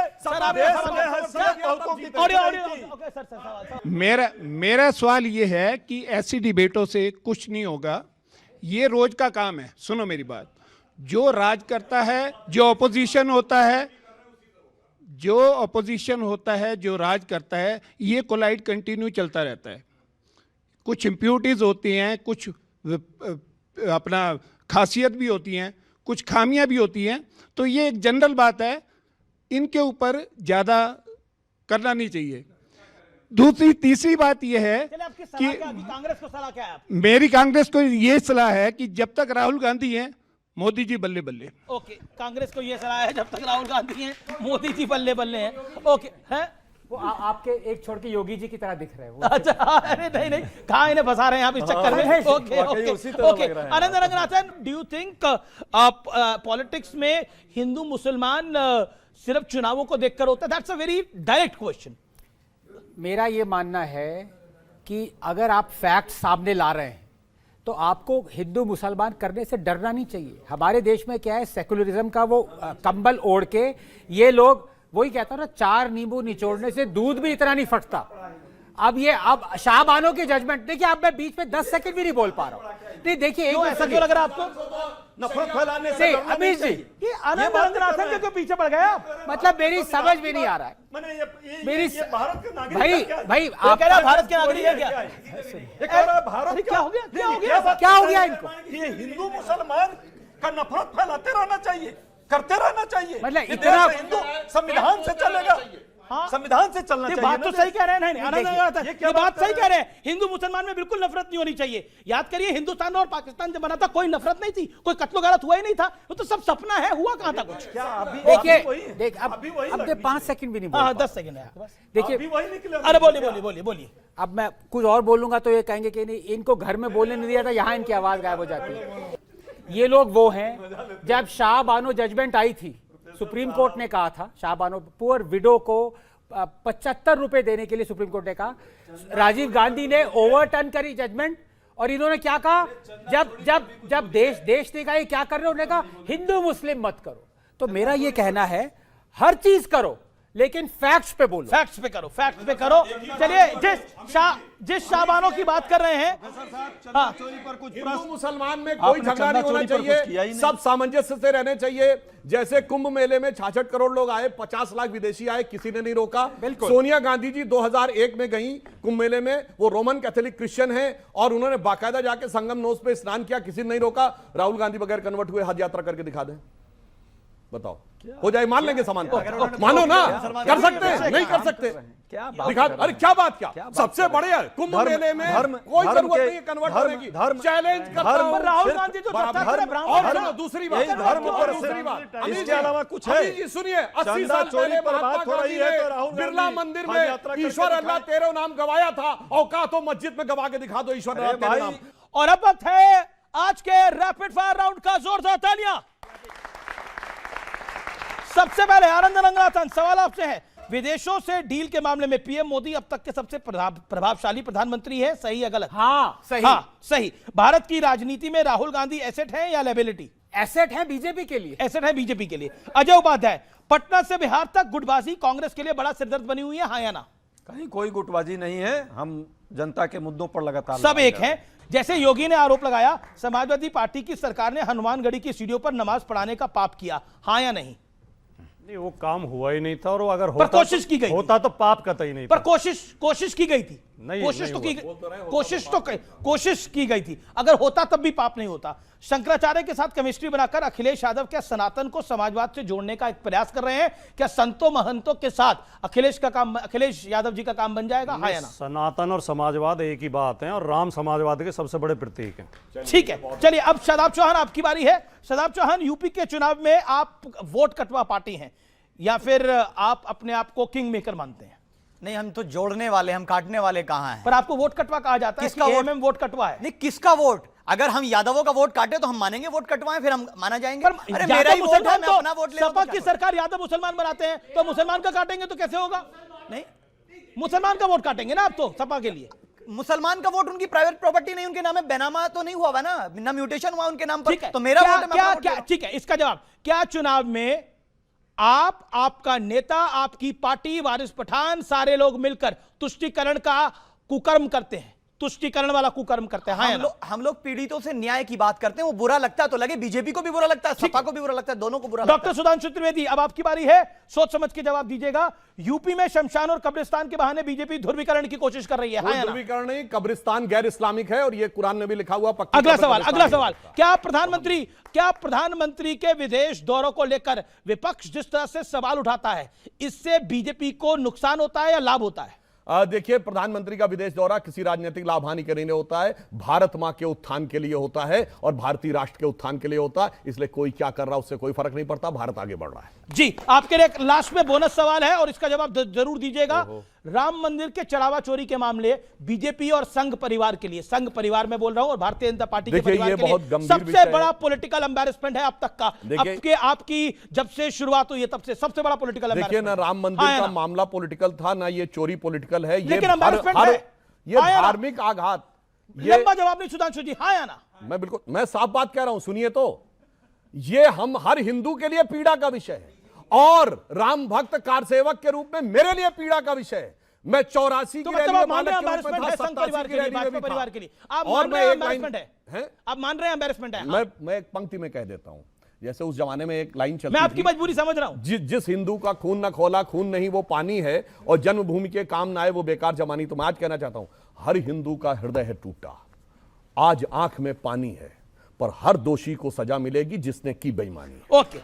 मेरा सवाल ये है कि ऐसी डिबेटों से कुछ नहीं होगा, ये रोज का काम है। सुनो मेरी बात, जो राज करता है, जो अपोजिशन होता है, जो राज करता है, ये कोलाइड कंटिन्यू चलता रहता है। कुछ इम्प्यूरिटीज होती हैं, कुछ अपना खासियत भी होती हैं, कुछ खामियां भी होती हैं। तो ये एक जनरल बात है, इनके ऊपर ज़्यादा करना नहीं चाहिए। तीसरी बात यह है कि कांग्रेस को सलाह क्या है? मेरी कांग्रेस को ये सलाह है कि जब तक राहुल गांधी हैं, मोदी जी बल्ले बल्ले। ओके, कांग्रेस को ये सलाह है जब तक राहुल गांधी हैं, मोदी जी बल्ले बल्ले हैं। ओके, हैं वो आपके एक छोड़ के योगी जी की तरह दिख रहे हैं वो। अच्छा, अरे नहीं नहीं, कहाँ इन्हें फंसा रहे हैं आप इस चक्कर में? Okay okay okay, Anand Ranganathan, do you think politics में हिंदू मुसलमान सिर्फ चुनावों को देखकर होता है? That's a very direct question. मेरा ये मानना है कि अगर आप फैक्ट सामने ला रहे हैं तो आपको हिंदू मुसलमान करने से डरना नहीं चाहिए। हमारे देश में क्या है, सेकुलरिज्म का वो कंबल ओढ़ के ये लोग, वही कहता हूं ना, 4 नींबू निचोड़ने से दूध भी इतना नहीं फटता। अब शाहबानो की जजमेंट देखिए, अब मैं बीच में 10 सेकंड भी नहीं बोल पा रहा हूं। नहीं देखिए, ऐसा क्यों लग रहा है आपको? नफरत फैलाने से अमीश जी, ये आनंद रंगनाथन के पीछे पड़ गया। मतलब मेरी समझ में नहीं आ रहा है। मेरी भारत के नागरिक भाई आप कह रहे हैं भारत के नागरिक है क्या? भारत क्या हो गया? क्या हो गया इनको? ये हिंदू मुसलमान का नफरत फैलाते रहना चाहिए, करते रहना चाहिए। मतलब इतना हिंदू संविधान से चलेगा। संविधान से चलना ये चाहिए। बात तो सही कह रहे हैं। नहीं, आनंद अग्रवाल, ये क्या ये बात बात कर सही रहे कह रहे हैं। हिंदू मुसलमान में बिल्कुल नफरत नहीं होनी चाहिए। याद करिए, हिंदुस्तान और पाकिस्तान जब बना था कोई नफरत नहीं थी, कोई कत्लो गारत हुआ ही नहीं था। वो तो सब सपना है, हुआ कहां था कुछ। देखिए देख अब 5 सेकंड भी नहीं हाँ, बोल 10 सेकंड है। देखिए अरे बोलिए। अब मैं कुछ और बोलूंगा तो ये कहेंगे कि नहीं, इनको घर में बोलने नहीं दिया था, यहाँ इनकी आवाज गायब हो जाती है। ये लोग वो हैं, जब शाह बानो जजमेंट आई थी, सुप्रीम कोर्ट ने कहा था शाह बानो पुअर विडो को 75 रुपए देने के लिए सुप्रीम कोर्ट ने कहा, राजीव गांधी ने ओवरटर्न करी जजमेंट, और इन्होंने क्या कहा, जब देश ने कहा ये क्या कर रहे हो, उन्होंने कहा हिंदू मुस्लिम मत करो। तो मेरा ये कहना है, हर चीज करो लेकिन फैक्ट्स पे बोलो, फैक्ट्स पे करो। चलिए, जिस शाहबानों की बात कर रहे हैं, हिंदू मुसलमान में कोई झगड़ा नहीं होना चाहिए, सब सामंजस्य से रहने चाहिए। जैसे कुंभ मेले में 66 करोड़ लोग आए, 50 लाख विदेशी आए, किसी ने नहीं रोका। सोनिया गांधी जी 2001 में गई कुंभ मेले में, वो रोमन कैथोलिक क्रिश्चियन हैं और उन्होंने बाकायदा जाके संगम नोस पे स्नान किया, किसी ने नहीं रोका। राहुल गांधी बगैर कन्वर्ट हुए हज यात्रा करके दिखा दें, बताओ हो जाए, मान लेंगे समानता, मानो ना, कर सकते हैं, नहीं कर सकते, दिखा। अरे क्या बात, क्या सबसे बड़े कुंभ मेले में कोई जरूरत नहीं है कन्वर्ट होने की, चैलेंज करता हूं। राहुल गांधी जो दूसरी बात, इसके अलावा कुछ है जी, सुनिए, 80 साल पहले महात्मा गांधी ने बिरला मंदिर में ईश्वर अल्लाह तेरे नाम गवाया था, औकात तो मस्जिद में गवा के दिखा दो ईश्वर अल्लाह तेरे नाम। और अब वक्त है आज के रैपिड फायर राउंड का। जोरदार तालियां। सबसे पहले आनंद रंगनाथन, सवाल आपसे है, विदेशों से डील के मामले में पीएम मोदी अब तक के सबसे प्रभावशाली प्रधानमंत्री है, सही या गलत? हाँ सही। भारत की राजनीति में राहुल गांधी एसेट है या लायबिलिटी? एसेट है बीजेपी के लिए। एसेट है बीजेपी के लिए। अजय उपाध्याय, पटना से बिहार तक गुटबाजी कांग्रेस के लिए बड़ा सिरदर्द बनी हुई है, हाँ या ना? कहीं कोई गुटबाजी नहीं है, हम जनता के मुद्दों पर लगातार सब एक हैं। जैसे योगी ने आरोप लगाया समाजवादी पार्टी की सरकार ने हनुमानगढ़ी की सीढ़ियों पर नमाज पढ़ाने का पाप किया, हाँ या नहीं? नहीं, वो काम हुआ ही नहीं था, और अगर होता, कोशिश की गई होता तो पाप कतई नहीं था। पर कोशिश की गई थी, कोशिश की गई थी। अगर होता तब भी पाप नहीं होता। शंकराचार्य के साथ केमिस्ट्री बनाकर अखिलेश यादव क्या सनातन को समाजवाद से जोड़ने का एक प्रयास कर रहे हैं? क्या संतों महंतों के साथ अखिलेश यादव जी का काम बन जाएगा, हाँ या ना? सनातन और समाजवाद एक ही बात है, और राम समाजवाद के सबसे बड़े प्रतीक हैं। ठीक है, चलिए अब शादाब चौहान आपकी बारी है। शादाब चौहान, यूपी के चुनाव में आप वोट कटवा पार्टी हैं या फिर आप अपने आप को किंग मेकर मानते हैं? नहीं, हम तो जोड़ने वाले, हम काटने वाले कहां हैं? पर आपको वोट कटवा कहा जाता है। किसका वोट कटवा है? नहीं, किसका वोट? अगर हम यादवों का वोट काटे तो हम मानेंगे वोट कटवाएं, फिर हम माना जाएंगे। अरे मेरा ही वोट है, मैं अपना वोट ले लूं। सपा की सरकार यादव मुसलमान बनाते हैं, तो मुसलमान का काटेंगे तो कैसे होगा? नहीं, मुसलमान का वोट काटेंगे ना आप तो सपा के लिए। मुसलमान का वोट उनकी प्राइवेट प्रॉपर्टी नहीं, उनके नाम में बेनामा तो नहीं हुआ ना म्यूटेशन हुआ उनके नाम पर, तो मेरा वोट है। ठीक है, इसका जवाब क्या? चुनाव में आपका नेता, आपकी पार्टी, वारिस पठान, सारे लोग मिलकर तुष्टीकरण का कुकर्म करते हैं, तुष्टीकरण वाला कुकर्म करते हैं, हाँ? हम लोग पीड़ितों से न्याय की बात करते हैं, वो बुरा लगता है तो लगे, बीजेपी को भी बुरा लगता है, सपा को भी बुरा लगता है, दोनों को बुरा लगता है। डॉक्टर सुधांशु त्रिवेदी, अब आपकी बारी है, सोच समझ के जवाब दीजिएगा। यूपी में शमशान और कब्रिस्तान के बहाने बीजेपी ध्रुवीकरण की कोशिश कर रही है, हाँ? ध्रुवीकरण नहीं, कब्रिस्तान गैर इस्लामिक है और ये कुरान में भी लिखा हुआ। अगला सवाल, क्या प्रधानमंत्री के विदेश दौरों को लेकर विपक्ष जिस तरह से सवाल उठाता है, इससे बीजेपी को नुकसान होता है या लाभ होता है? देखिए, प्रधानमंत्री का विदेश दौरा किसी राजनीतिक लाभ हानि के लिए नहीं होता है, भारत मां के उत्थान के लिए होता है और भारतीय राष्ट्र के उत्थान के लिए होता है। इसलिए कोई क्या कर रहा है उससे कोई फर्क नहीं पड़ता, भारत आगे बढ़ रहा है। जी, आपके लिए लास्ट में बोनस सवाल है और इसका जवाब जरूर दीजिएगा। राम मंदिर के चढ़ावा चोरी के मामले बीजेपी और संघ परिवार के लिए, संघ परिवार में बोल रहा हूं, और भारतीय जनता पार्टी के परिवार के लिए सबसे बड़ा पॉलिटिकल एम्बैरेसमेंट है अब तक का। आपकी जब से शुरुआत हुई है तब से सबसे बड़ा पॉलिटिकल देखिए ना, राम मंदिर का मामला पॉलिटिकल था ना, ये चोरी पॉलिटिकल है, ये धार्मिक आघात। लंबा जवाब नहीं सुधांशु जी, हाँ या ना? मैं साफ बात कह रहा हूं, सुनिए तो, ये हम हर हिंदू के लिए पीड़ा का विषय है और राम भक्त कार सेवक के रूप में मेरे लिए पीड़ा का विषय है। मैं 84 की रैली में मानक के रूप में था, 87 की रैली में भी परिवार के लिए। आप मान रहे हैं एम्बैरेसमेंट है? मैं एक पंक्ति में कह देता हूं, जैसे उस जमाने में एक लाइन चलती मैं आपकी मजबूरी समझ रहा हूं। जिस हिंदू का खून न खोला, खून नहीं वो पानी है, और जन्मभूमि के काम न आए वो बेकार जमानी। तो मैं आज कहना चाहता हूं, हर हिंदू का हृदय है टूटा, आज आंख में पानी है, पर हर दोषी को सजा मिलेगी जिसने की बेईमानी। ओके,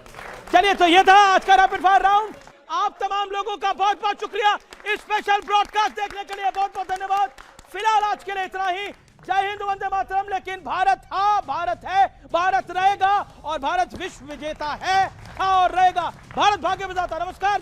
चलिए, तो ये था आज का रैपिड फायर राउंड। आप तमाम लोगों का बहुत बहुत शुक्रिया इस स्पेशल ब्रॉडकास्ट देखने के लिए। बहुत बहुत धन्यवाद। फिलहाल आज के लिए इतना ही। जय हिंद, वंदे मातरम। लेकिन भारत, हाँ भारत है, भारत रहेगा और भारत विश्व विजेता है, हाँ और रहेगा। भारत भाग्य विधाता। नमस्कार।